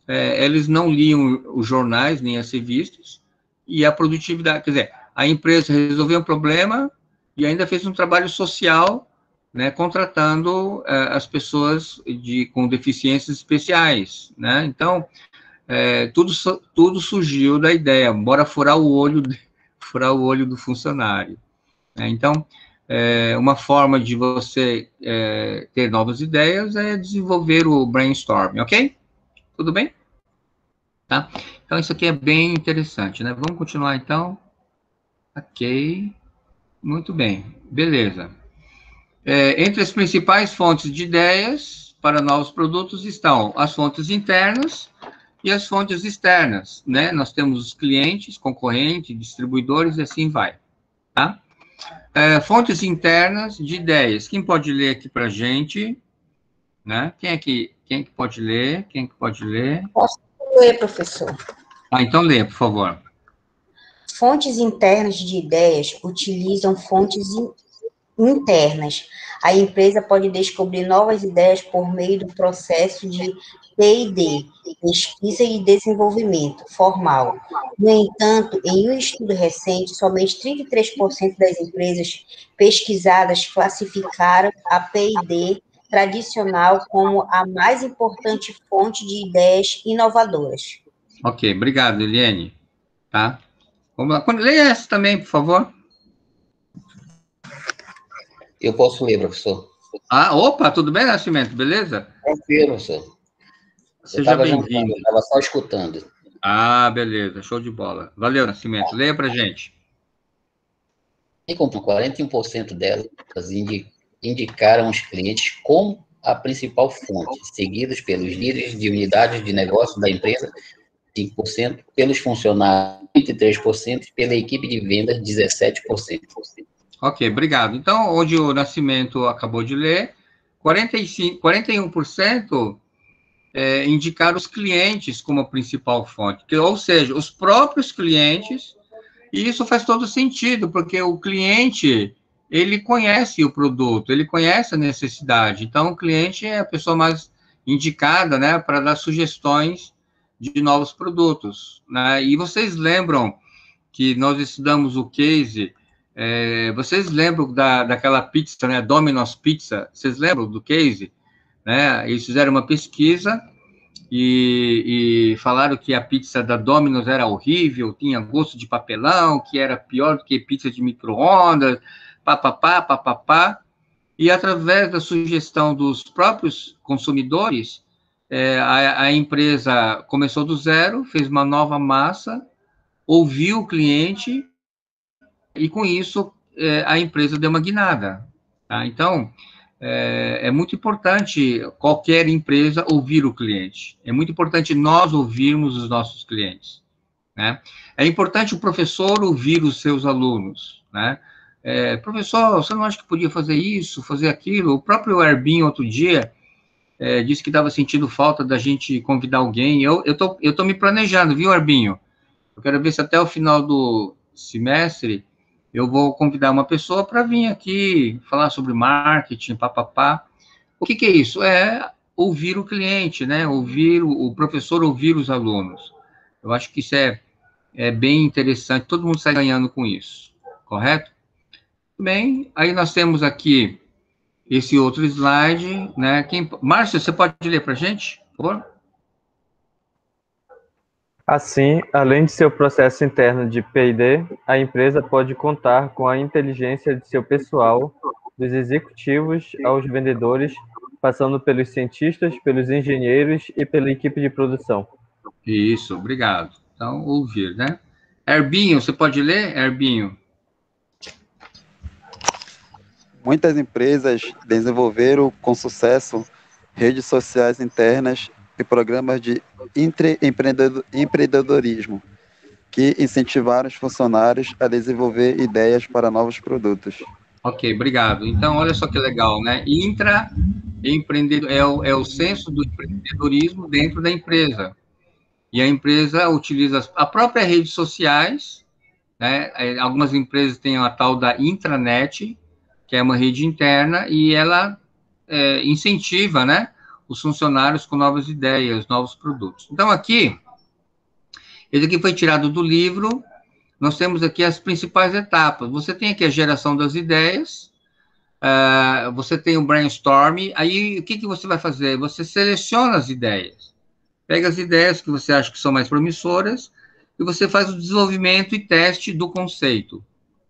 Eles não liam os jornais, nem as revistas, e a produtividade, quer dizer, a empresa resolveu um problema e ainda fez um trabalho social, né, contratando as pessoas com deficiências especiais, né? Então, tudo surgiu da ideia, bora furar o olho do funcionário. Então, uma forma de você ter novas ideias é desenvolver o brainstorming, ok? Tudo bem? Tá? Então, isso aqui é bem interessante, né? Vamos continuar, então. Ok. Muito bem. Beleza. Entre as principais fontes de ideias para novos produtos estão as fontes internas e as fontes externas, né? Nós temos os clientes, concorrentes, distribuidores e assim vai, tá? Fontes internas de ideias. Quem pode ler aqui para a gente? Né? Quem que pode ler? Posso ler, professor? Então lê, por favor. Fontes internas de ideias utilizam fontes internas. A empresa pode descobrir novas ideias por meio do processo de P&D, pesquisa e desenvolvimento formal. No entanto, em um estudo recente, somente 33% das empresas pesquisadas classificaram a P&D tradicional como a mais importante fonte de ideias inovadoras. Ok, obrigado, Eliane. Tá? Vamos lá. Leia essa também, por favor. Eu posso ler, professor. Opa, tudo bem, Nascimento? Beleza? Tranquilo, professor. Seja bem-vindo. Eu estava só escutando. Beleza, show de bola. Valeu, Nascimento. Leia pra gente. E com 41% delas indicaram os clientes como a principal fonte, seguidos pelos líderes de unidades de negócio da empresa, 5%, pelos funcionários, 23%, e pela equipe de vendas, 17%. Ok, obrigado. Então, onde o Nascimento acabou de ler, 41% indicaram os clientes como a principal fonte, ou seja, os próprios clientes, e isso faz todo sentido, porque o cliente, ele conhece o produto, ele conhece a necessidade, então o cliente é a pessoa mais indicada, né, para dar sugestões de novos produtos, né? E vocês lembram que nós estudamos o case, vocês lembram daquela pizza, né, Domino's Pizza, vocês lembram do case? Né? Eles fizeram uma pesquisa e falaram que a pizza da Domino's era horrível, tinha gosto de papelão, que era pior do que pizza de micro-ondas, papapá, e através da sugestão dos próprios consumidores, a empresa começou do zero, fez uma nova massa, ouviu o cliente, e com isso a empresa deu uma guinada. Tá? Então, é muito importante qualquer empresa ouvir o cliente. É muito importante nós ouvirmos os nossos clientes. Né? É importante o professor ouvir os seus alunos. Né? Professor, você não acha que podia fazer isso, fazer aquilo? O próprio Herbinho, outro dia, disse que estava sentindo falta da gente convidar alguém. Eu tô me planejando, viu, Herbinho? Eu quero ver se até o final do semestre eu vou convidar uma pessoa para vir aqui falar sobre marketing, papapá. O que é isso? É ouvir o cliente, né? Ouvir o professor, ouvir os alunos. Eu acho que isso é bem interessante, todo mundo sai ganhando com isso, correto? Bem, aí nós temos aqui esse outro slide, né? Márcio, você pode ler para a gente, por favor? Assim, além de seu processo interno de P&D, a empresa pode contar com a inteligência de seu pessoal, dos executivos aos vendedores, passando pelos cientistas, pelos engenheiros e pela equipe de produção. Isso, obrigado. Então, ouvir, né? Herbinho, você pode ler, Herbinho? Muitas empresas desenvolveram com sucesso redes sociais internas e programas de empreendedorismo que incentivaram os funcionários a desenvolver ideias para novos produtos. Ok, obrigado. Então, olha só que legal, né? Intraempreendedor é o senso do empreendedorismo dentro da empresa. E a empresa utiliza as próprias redes sociais, né? Algumas empresas têm a tal da intranet, que é uma rede interna, e ela incentiva, né, os funcionários com novas ideias, novos produtos. Então, esse aqui foi tirado do livro. Nós temos aqui as principais etapas. Você tem aqui a geração das ideias, você tem o brainstorming, aí o que você vai fazer? Você seleciona as ideias, pega as ideias que você acha que são mais promissoras, e você faz o desenvolvimento e teste do conceito,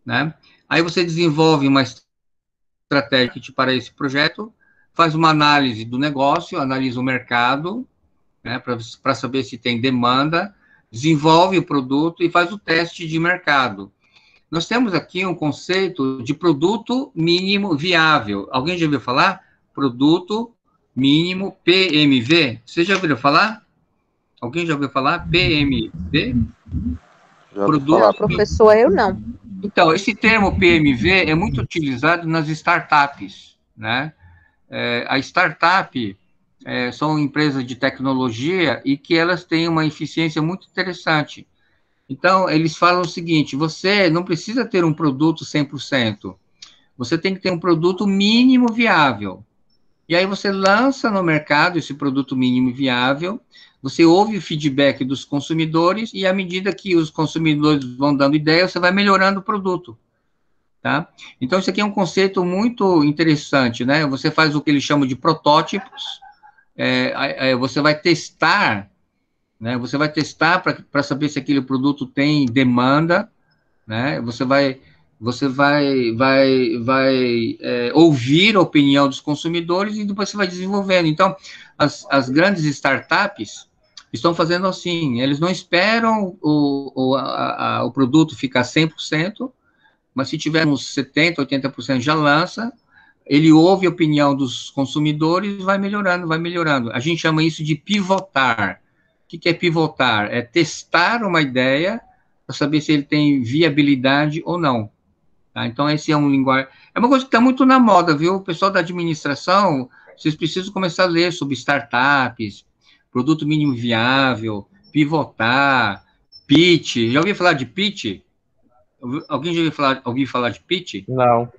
né? Aí você desenvolve uma estratégia para esse projeto, faz uma análise do negócio, analisa o mercado, né, para saber se tem demanda, desenvolve o produto e faz o teste de mercado. Nós temos aqui um conceito de produto mínimo viável. Alguém já ouviu falar? Produto mínimo PMV. Você já ouviu falar? Alguém já ouviu falar? PMV? Já ouviu falar, professor, eu não. Então, esse termo PMV é muito utilizado nas startups, né? A startup são empresas de tecnologia e que elas têm uma eficiência muito interessante. Então, eles falam o seguinte, você não precisa ter um produto 100%, você tem que ter um produto mínimo viável. E aí você lança no mercado esse produto mínimo viável, você ouve o feedback dos consumidores e à medida que os consumidores vão dando ideia, você vai melhorando o produto, tá? Então, isso aqui é um conceito muito interessante, né? Você faz o que eles chamam de protótipos, você vai testar, né? Você vai testar para saber se aquele produto tem demanda, né? Você vai ouvir a opinião dos consumidores e depois você vai desenvolvendo. Então, as grandes startups estão fazendo assim, eles não esperam o produto ficar 100%, mas se tiver uns 70%, 80% já lança, ele ouve a opinião dos consumidores e vai melhorando, vai melhorando. A gente chama isso de pivotar. O que é pivotar? É testar uma ideia para saber se ele tem viabilidade ou não. Tá? Então, esse é um linguagem... É uma coisa que está muito na moda, viu? O pessoal da administração, vocês precisam começar a ler sobre startups, produto mínimo viável, pivotar, pitch. Já ouviu falar de pitch? Alguém já ouviu falar de pitch? Não.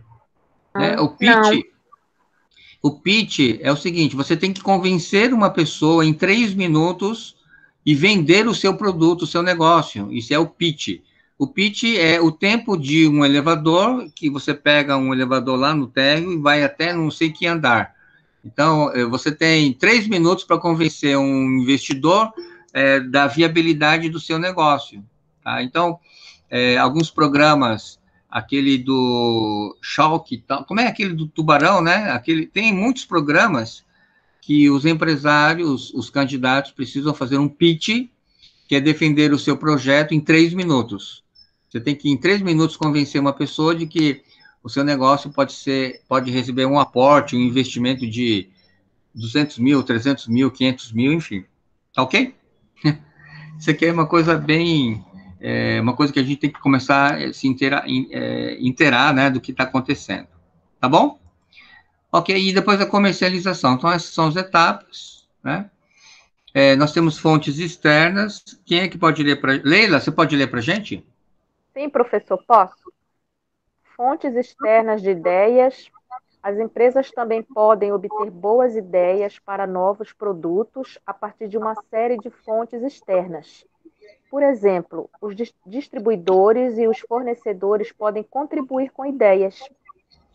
O pitch é o seguinte, você tem que convencer uma pessoa em 3 minutos e vender o seu produto, o seu negócio. Isso é o pitch. O pitch é o tempo de um elevador, que você pega um elevador lá no térreo e vai até não sei que andar. Então, você tem 3 minutos para convencer um investidor da viabilidade do seu negócio. Tá? Então, alguns programas, aquele do Shark, como é aquele do tubarão, né? Tem muitos programas que os empresários, os candidatos precisam fazer um pitch, que é defender o seu projeto em 3 minutos. Você tem que, em 3 minutos, convencer uma pessoa de que o seu negócio pode receber um aporte, um investimento de 200 mil, 300 mil, 500 mil, enfim. Tá ok? Isso aqui é uma coisa uma coisa que a gente tem que começar a se inteirar, né, do que está acontecendo. Tá bom? Ok, e depois a comercialização. Então, essas são as etapas, né? Nós temos fontes externas. Quem é que pode ler para... Leila, você pode ler para a gente? Sim, professor, posso. Fontes externas de ideias. As empresas também podem obter boas ideias para novos produtos a partir de uma série de fontes externas. Por exemplo, os distribuidores e os fornecedores podem contribuir com ideias.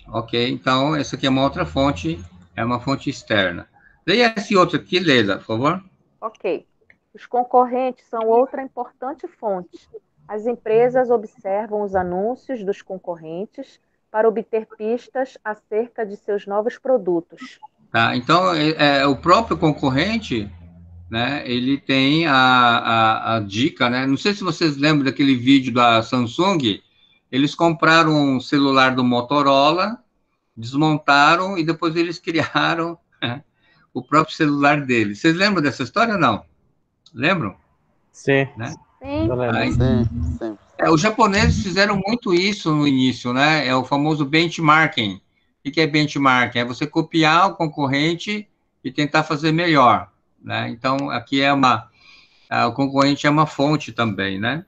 Ok, então essa aqui é uma outra fonte, é uma fonte externa. Leia esse outro aqui, Leila, por favor. Ok. Os concorrentes são outra importante fonte. As empresas observam os anúncios dos concorrentes para obter pistas acerca de seus novos produtos. Tá, então, o próprio concorrente, né, ele tem a dica, né? Não sei se vocês lembram daquele vídeo da Samsung, eles compraram um celular do Motorola, desmontaram e depois eles criaram, né, o próprio celular deles. Vocês lembram dessa história ou não? Lembram? Sim. Né? Sim. Aí, Sim. os japoneses fizeram muito isso no início, né? É o famoso benchmarking. O que é benchmarking? É você copiar o concorrente e tentar fazer melhor, né? Então, aqui o concorrente é uma fonte também, né?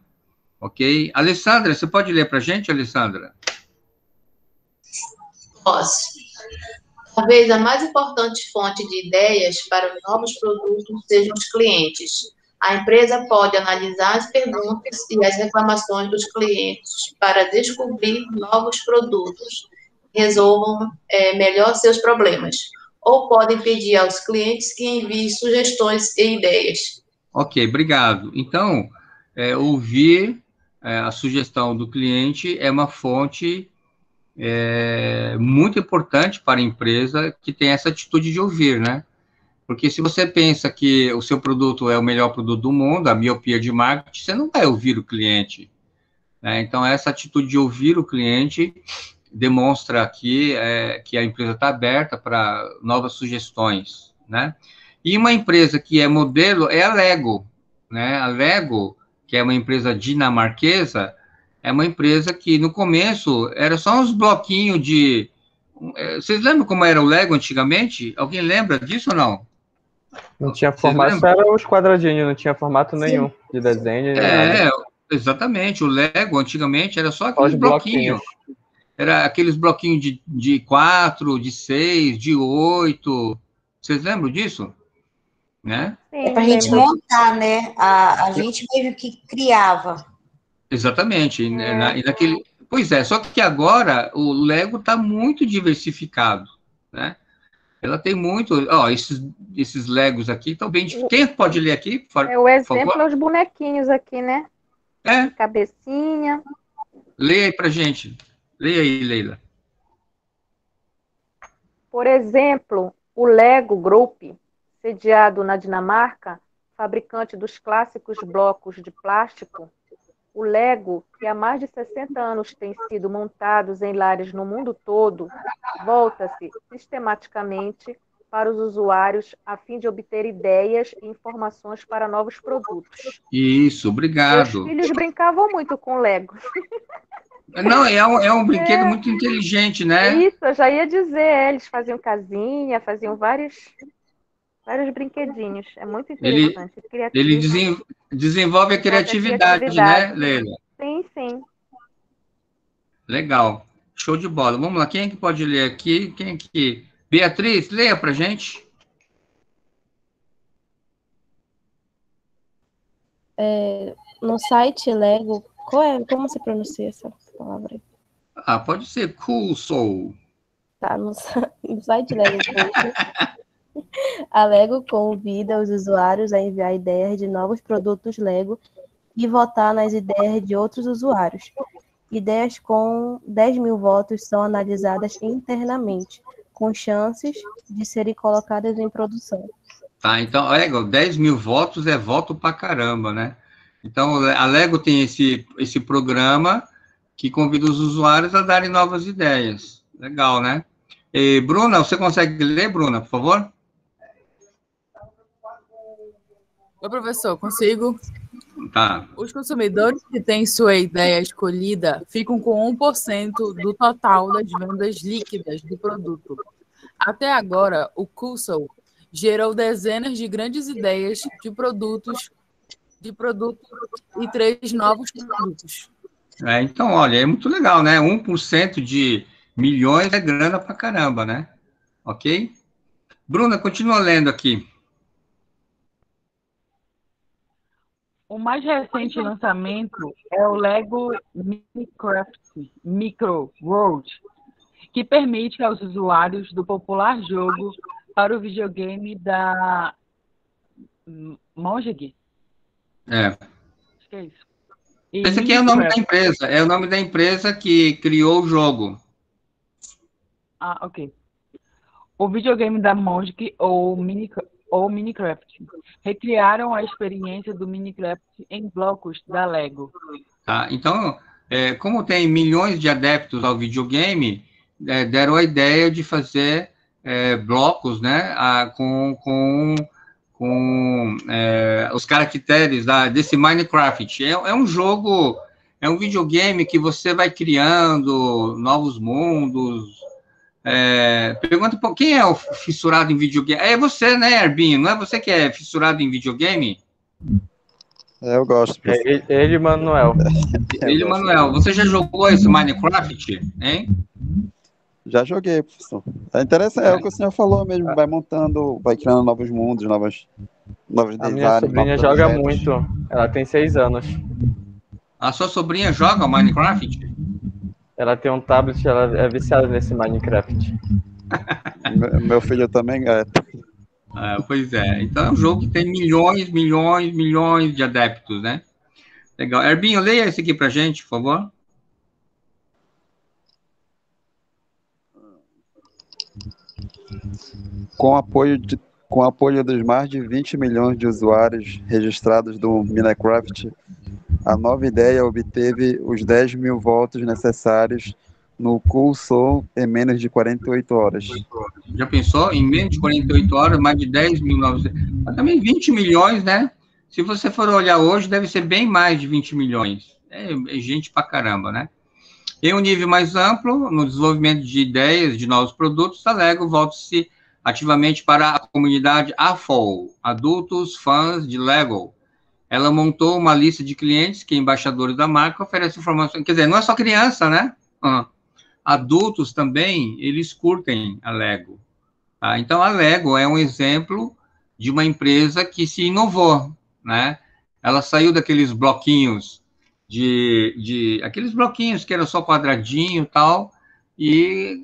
Ok? Alessandra, você pode ler para a gente, Alessandra? Posso. Talvez a mais importante fonte de ideias para os novos produtos sejam os clientes. A empresa pode analisar as perguntas e as reclamações dos clientes para descobrir novos produtos que resolvam melhor seus problemas. Ou podem pedir aos clientes que enviem sugestões e ideias. Ok, obrigado. Então, ouvir a sugestão do cliente é uma fonte muito importante para a empresa que tem essa atitude de ouvir, né? Porque se você pensa que o seu produto é o melhor produto do mundo, a miopia de marketing, você não vai ouvir o cliente, né? Então, essa atitude de ouvir o cliente demonstra aqui que a empresa está aberta para novas sugestões, né? E uma empresa que é modelo é a Lego, né? A Lego, que é uma empresa dinamarquesa, é uma empresa que no começo era só uns bloquinhos de... Vocês lembram como era o Lego antigamente? Alguém lembra disso ou não? Não tinha formato, só era os quadradinhos, não tinha formato nenhum de desenho, nem nada. Exatamente. O Lego antigamente era só aqueles bloquinhos. Era aqueles bloquinhos de 4, de 6, de 8. Vocês lembram disso? Né? É para a gente montar, né? A gente mesmo que criava. Exatamente. E naquele... Pois é, só que agora o Lego está muito diversificado, né? Ela tem muito... Ó, esses Legos aqui estão bem... Quem pode ler aqui, por favor? O exemplo é os bonequinhos aqui, né? Cabecinha. Leia aí pra gente. Leia aí, Leila. Por exemplo, o Lego Group, sediado na Dinamarca, fabricante dos clássicos blocos de plástico, o Lego, que há mais de 60 anos tem sido montados em lares no mundo todo, volta-se sistematicamente para os usuários a fim de obter ideias e informações para novos produtos. Isso, obrigado. Meus filhos brincavam muito com Lego. Não, é um brinquedo muito inteligente, né? Isso, eu já ia dizer, eles faziam casinha, faziam vários brinquedinhos. É muito interessante. Ele desenvolve a criatividade, né, Leila? Sim, sim. Legal. Show de bola. Vamos lá, quem é que pode ler aqui? Quem é que... Beatriz, leia pra gente. No site Lego, como se pronuncia essa palavra aí? Pode ser Cool Soul. Tá, no site Lego a Lego convida os usuários a enviar ideias de novos produtos Lego e votar nas ideias de outros usuários. Ideias com 10 mil votos são analisadas internamente, com chances de serem colocadas em produção. Tá, então, Lego, 10 mil votos é voto pra caramba, né? Então, a Lego tem esse programa que convida os usuários a darem novas ideias. Legal, né? E, Bruna, você consegue ler, Bruna, por favor? Oi, professor, consigo? Tá. Os consumidores que têm sua ideia escolhida ficam com 1% do total das vendas líquidas do produto. Até agora, o Cool gerou dezenas de grandes ideias de produtos e 3 novos produtos. Então, olha, é muito legal, né? 1% de milhões é grana pra caramba, né? Ok? Bruna, continua lendo aqui. O mais recente lançamento é o Lego Minecraft Micro World, que permite aos usuários do popular jogo para o videogame da Mojang. É. Acho que é isso. E Esse aqui é o nome da Minecraft. empresa. É o nome da empresa que criou o jogo. Ah, ok. O videogame da Mojang ou Minecraft recriaram a experiência do Minecraft em blocos da Lego. Tá? Então, como tem milhões de adeptos ao videogame, deram a ideia de fazer blocos, né, com os caracteres desse Minecraft. É um jogo, é um videogame que você vai criando novos mundos. Pergunta, quem é o fissurado em videogame? É você, né, Herbinho? Não é você que é fissurado em videogame? Eu gosto. Ele, Manuel. Ele, Manuel. Você já jogou esse Minecraft, hein? Já joguei, professor. É interessante, é o que o senhor falou mesmo, vai montando, vai criando novos mundos, novos A minha sobrinha joga muito, ela tem 6 anos. A sua sobrinha joga Minecraft? Ela tem um tablet, ela é viciada nesse Minecraft. Meu filho também é. Pois é, então é um jogo que tem milhões de adeptos, né? Legal. Herbinho, leia esse aqui pra gente, por favor. Com apoio dos mais de 20 milhões de usuários registrados do Minecraft, a nova ideia obteve os 10 mil votos necessários no cursor em menos de 48 horas. Já pensou? Em menos de 48 horas, mais de 10 mil novos... Mas também 20 milhões, né? Se você for olhar hoje, deve ser bem mais de 20 milhões. É gente pra caramba, né? Em um nível mais amplo, no desenvolvimento de ideias de novos produtos, a Lego volta-se ativamente para a comunidade AFOL, adultos fãs de Lego. Ela montou uma lista de clientes que, embaixadores da marca, oferecem informações. Quer dizer, não é só criança, né? Adultos também, eles curtem a Lego. Tá? Então, a Lego é um exemplo de uma empresa que se inovou, né? Ela saiu daqueles bloquinhos aqueles bloquinhos que eram só quadradinho e tal, e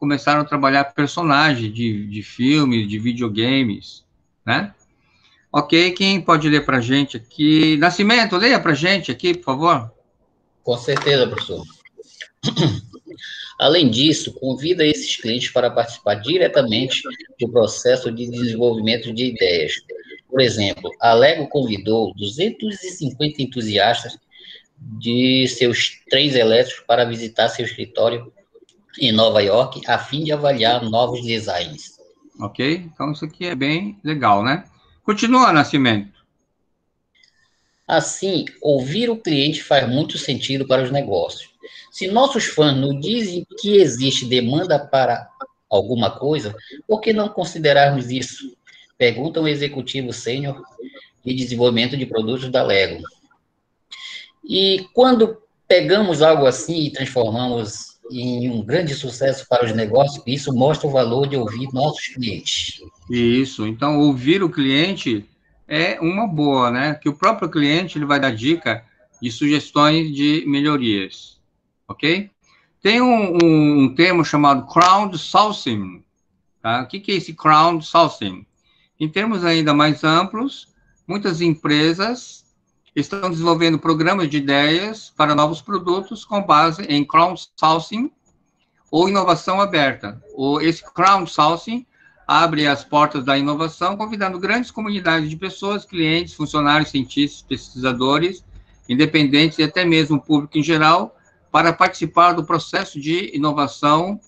começaram a trabalhar personagens de filmes, de videogames, né? Ok, quem pode ler para a gente aqui? Nascimento, leia para a gente aqui, por favor. Com certeza, professor. Além disso, convida esses clientes para participar diretamente do processo de desenvolvimento de ideias. Por exemplo, a Lego convidou 250 entusiastas de seus trens elétricos para visitar seu escritório em Nova York, a fim de avaliar novos designs. Ok? Então, isso aqui é bem legal, né? Continua, Nascimento. Assim, ouvir o cliente faz muito sentido para os negócios. Se nossos fãs nos dizem que existe demanda para alguma coisa, por que não considerarmos isso? Pergunta o executivo sênior de desenvolvimento de produtos da Lego. E quando pegamos algo assim e transformamos em um grande sucesso para os negócios, isso mostra o valor de ouvir nossos clientes. Isso, então ouvir o cliente é uma boa, né? Que o próprio cliente ele vai dar dica de sugestões de melhorias, ok? Tem um termo chamado crowdsourcing, tá? O que é esse crowdsourcing? Em termos ainda mais amplos, muitas empresas estão desenvolvendo programas de ideias para novos produtos com base em crowdsourcing ou inovação aberta. Esse crowdsourcing abre as portas da inovação, convidando grandes comunidades de pessoas, clientes, funcionários, cientistas, pesquisadores, independentes e até mesmo o público em geral, para participar do processo de inovação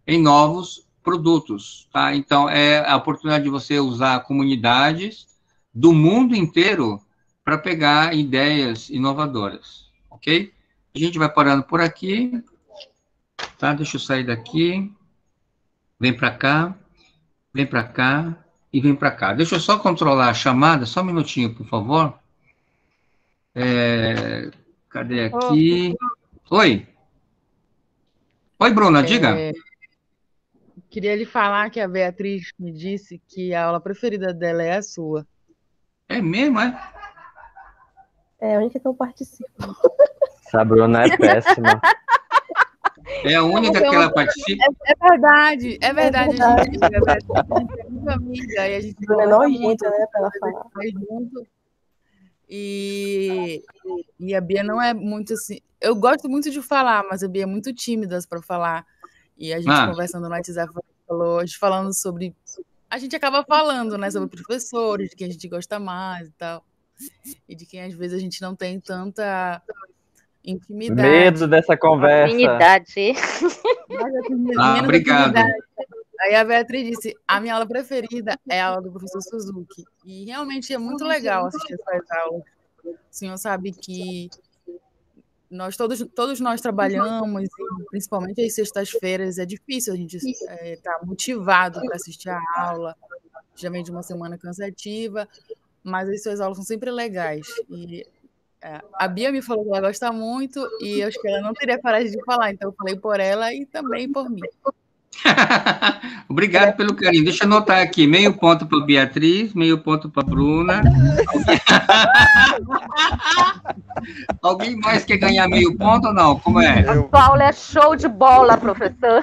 em novos produtos. Tá? Então, é a oportunidade de você usar comunidades do mundo inteiro para pegar ideias inovadoras, ok? A gente vai parando por aqui, tá? Deixa eu sair daqui, vem para cá e vem para cá. Deixa eu só controlar a chamada, só um minutinho, por favor. Cadê aqui? Oi. Oi, Bruna, diga. Queria lhe falar que a Beatriz me disse que a aula preferida dela é a sua. É mesmo, é? É a única que eu participo. Essa Bruna é péssima. É a única que ela participa. É verdade, é verdade. É A gente é muito amiga e a gente Ela é gosta nojenta, muito né, pra ela de falar. fazer junto. E a Bia não é muito assim. Eu gosto muito de falar, mas a Bia é muito tímida para falar. E a gente conversando no WhatsApp, a gente falando sobre. A gente acaba falando, né, sobre professores, de quem a gente gosta mais e tal. E de quem às vezes a gente não tem tanta intimidade. Medo dessa conversa. Afinidade. Obrigado. Aí a Beatriz disse, a minha aula preferida é a aula do professor Suzuki. E realmente é muito legal assistir essas aulas. O senhor sabe que todos nós trabalhamos, e principalmente às sextas-feiras, é difícil a gente estar motivado para assistir a aula, já vem de uma semana cansativa, mas as suas aulas são sempre legais. E a Bia me falou que ela gosta muito e eu acho que ela não teria coragem de falar, então eu falei por ela e também por mim. Obrigado pelo carinho. Deixa eu anotar aqui, meio ponto para Beatriz, meio ponto para Bruna. Alguém mais quer ganhar meio ponto ou não? Como é? A sua aula é show de bola, professor.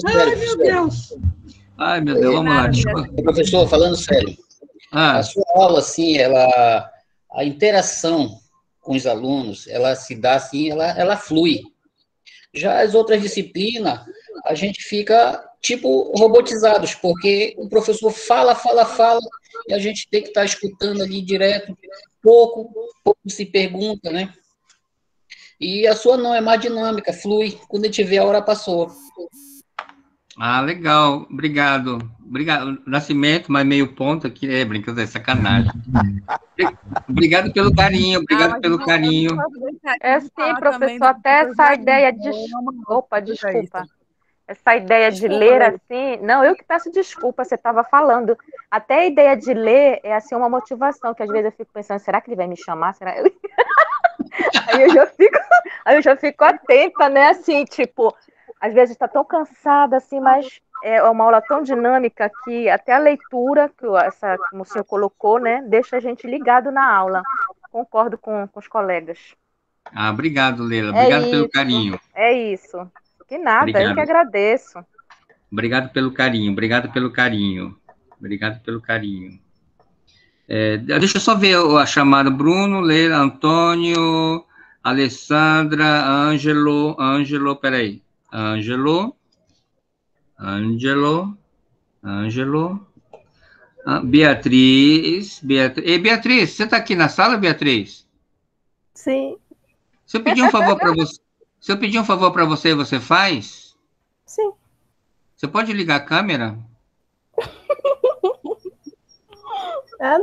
Ai, meu Deus. Ai, meu Deus, vamos lá. Professor, falando sério, a sua aula, assim, a interação com os alunos, ela se dá assim, ela flui. Já as outras disciplinas, a gente fica, tipo, robotizados, porque o professor fala, e a gente tem que estar escutando ali direto, pouco se pergunta, né? E a sua não, é mais dinâmica, flui. Quando a gente vê, a hora passou. Legal, obrigado. Obrigado. Nascimento, mais meio ponto aqui. É brincadeira, é sacanagem. Obrigado pelo carinho, obrigado pelo carinho. É sim, professor, até essa ideia de... Opa, desculpa. Essa ideia de ler assim... Não, eu que peço desculpa, você estava falando. Até a ideia de ler é assim uma motivação, que às vezes eu fico pensando, será que ele vai me chamar? Será? Aí eu já fico atenta, né? Assim, tipo... Às vezes está tão cansada, assim, mas é uma aula tão dinâmica que até a leitura, como o senhor colocou, né, deixa a gente ligado na aula. Concordo com os colegas. Obrigado, Leila. Obrigado pelo carinho. É isso. Que nada, obrigado. Eu que agradeço. Obrigado pelo carinho, obrigado pelo carinho. Obrigado pelo carinho. Deixa eu só ver a chamada. Bruno, Leila, Antônio, Alessandra, Ângelo, peraí. Ângelo. Beatriz. Ei, Beatriz, você está aqui na sala, Beatriz? Sim. Se eu pedir um favor para você, você faz? Sim. Você pode ligar a câmera?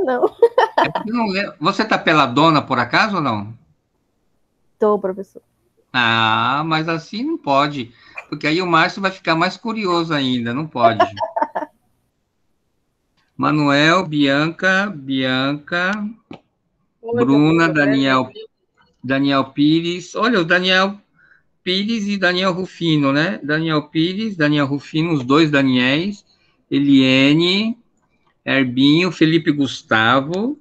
Não. Você está peladona, por acaso, ou não? Tô, professor. Mas assim não pode, porque aí o Márcio vai ficar mais curioso ainda, não pode. Manuel, Bianca, Bruna, Daniel Pires, olha, o Daniel Pires e Daniel Rufino, né? Daniel Pires, Daniel Rufino, os dois Daniéis, Eliene, Herbinho, Felipe Gustavo,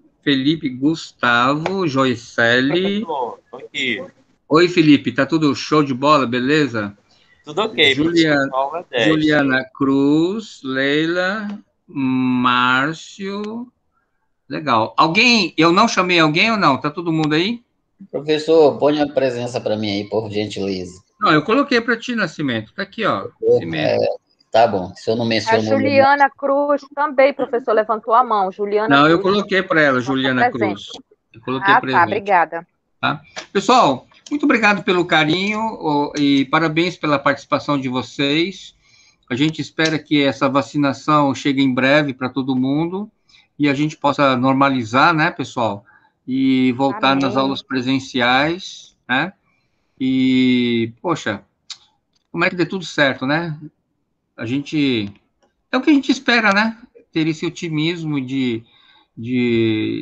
Joicele. Aqui. Oi, Felipe, tá tudo show de bola, beleza? Tudo ok, Juliana Cruz, Leila, Márcio. Legal. Eu não chamei alguém ou não? Tá todo mundo aí? Professor, põe a presença para mim aí, por gentileza. Não, eu coloquei para ti, Nascimento. Tá aqui, ó. Tá bom, se eu não menciono... A Juliana Cruz também, professor, levantou a mão. Juliana Cruz. Eu coloquei para ela, Juliana Cruz. Eu coloquei presente. Tá, obrigada. Tá? Pessoal, muito obrigado pelo carinho e parabéns pela participação de vocês. A gente espera que essa vacinação chegue em breve para todo mundo e a gente possa normalizar, né, pessoal? E voltar nas aulas presenciais, né? E, poxa, como é que dê tudo certo, né? É o que a gente espera, né? Ter esse otimismo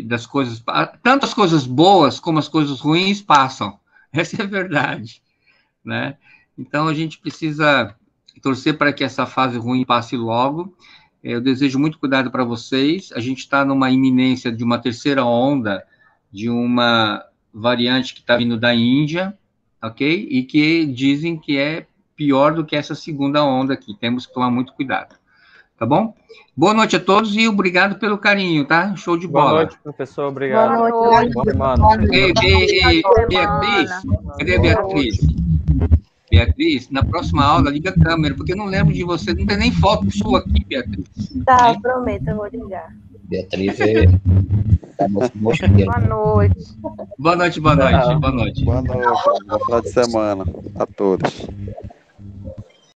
das coisas, tanto as coisas boas como as coisas ruins passam. Essa é a verdade, né? Então, a gente precisa torcer para que essa fase ruim passe logo. Eu desejo muito cuidado para vocês. A gente está numa iminência de uma terceira onda, de uma variante que está vindo da Índia, ok? E que dizem que é pior do que essa segunda onda aqui. Temos que tomar muito cuidado. Tá bom? Boa noite a todos e obrigado pelo carinho, tá? Show de bola. Boa noite, professor. Obrigado. Boa noite. Boa semana. Ei, Beatriz, cadê a Beatriz? Beatriz, na próxima aula, liga a câmera, porque eu não lembro de você, não tem nem foto sua aqui, Beatriz. Tá, prometo, eu vou ligar. Beatriz é... Boa noite. Boa noite, boa noite, boa noite. Boa noite, bom final de semana a todos.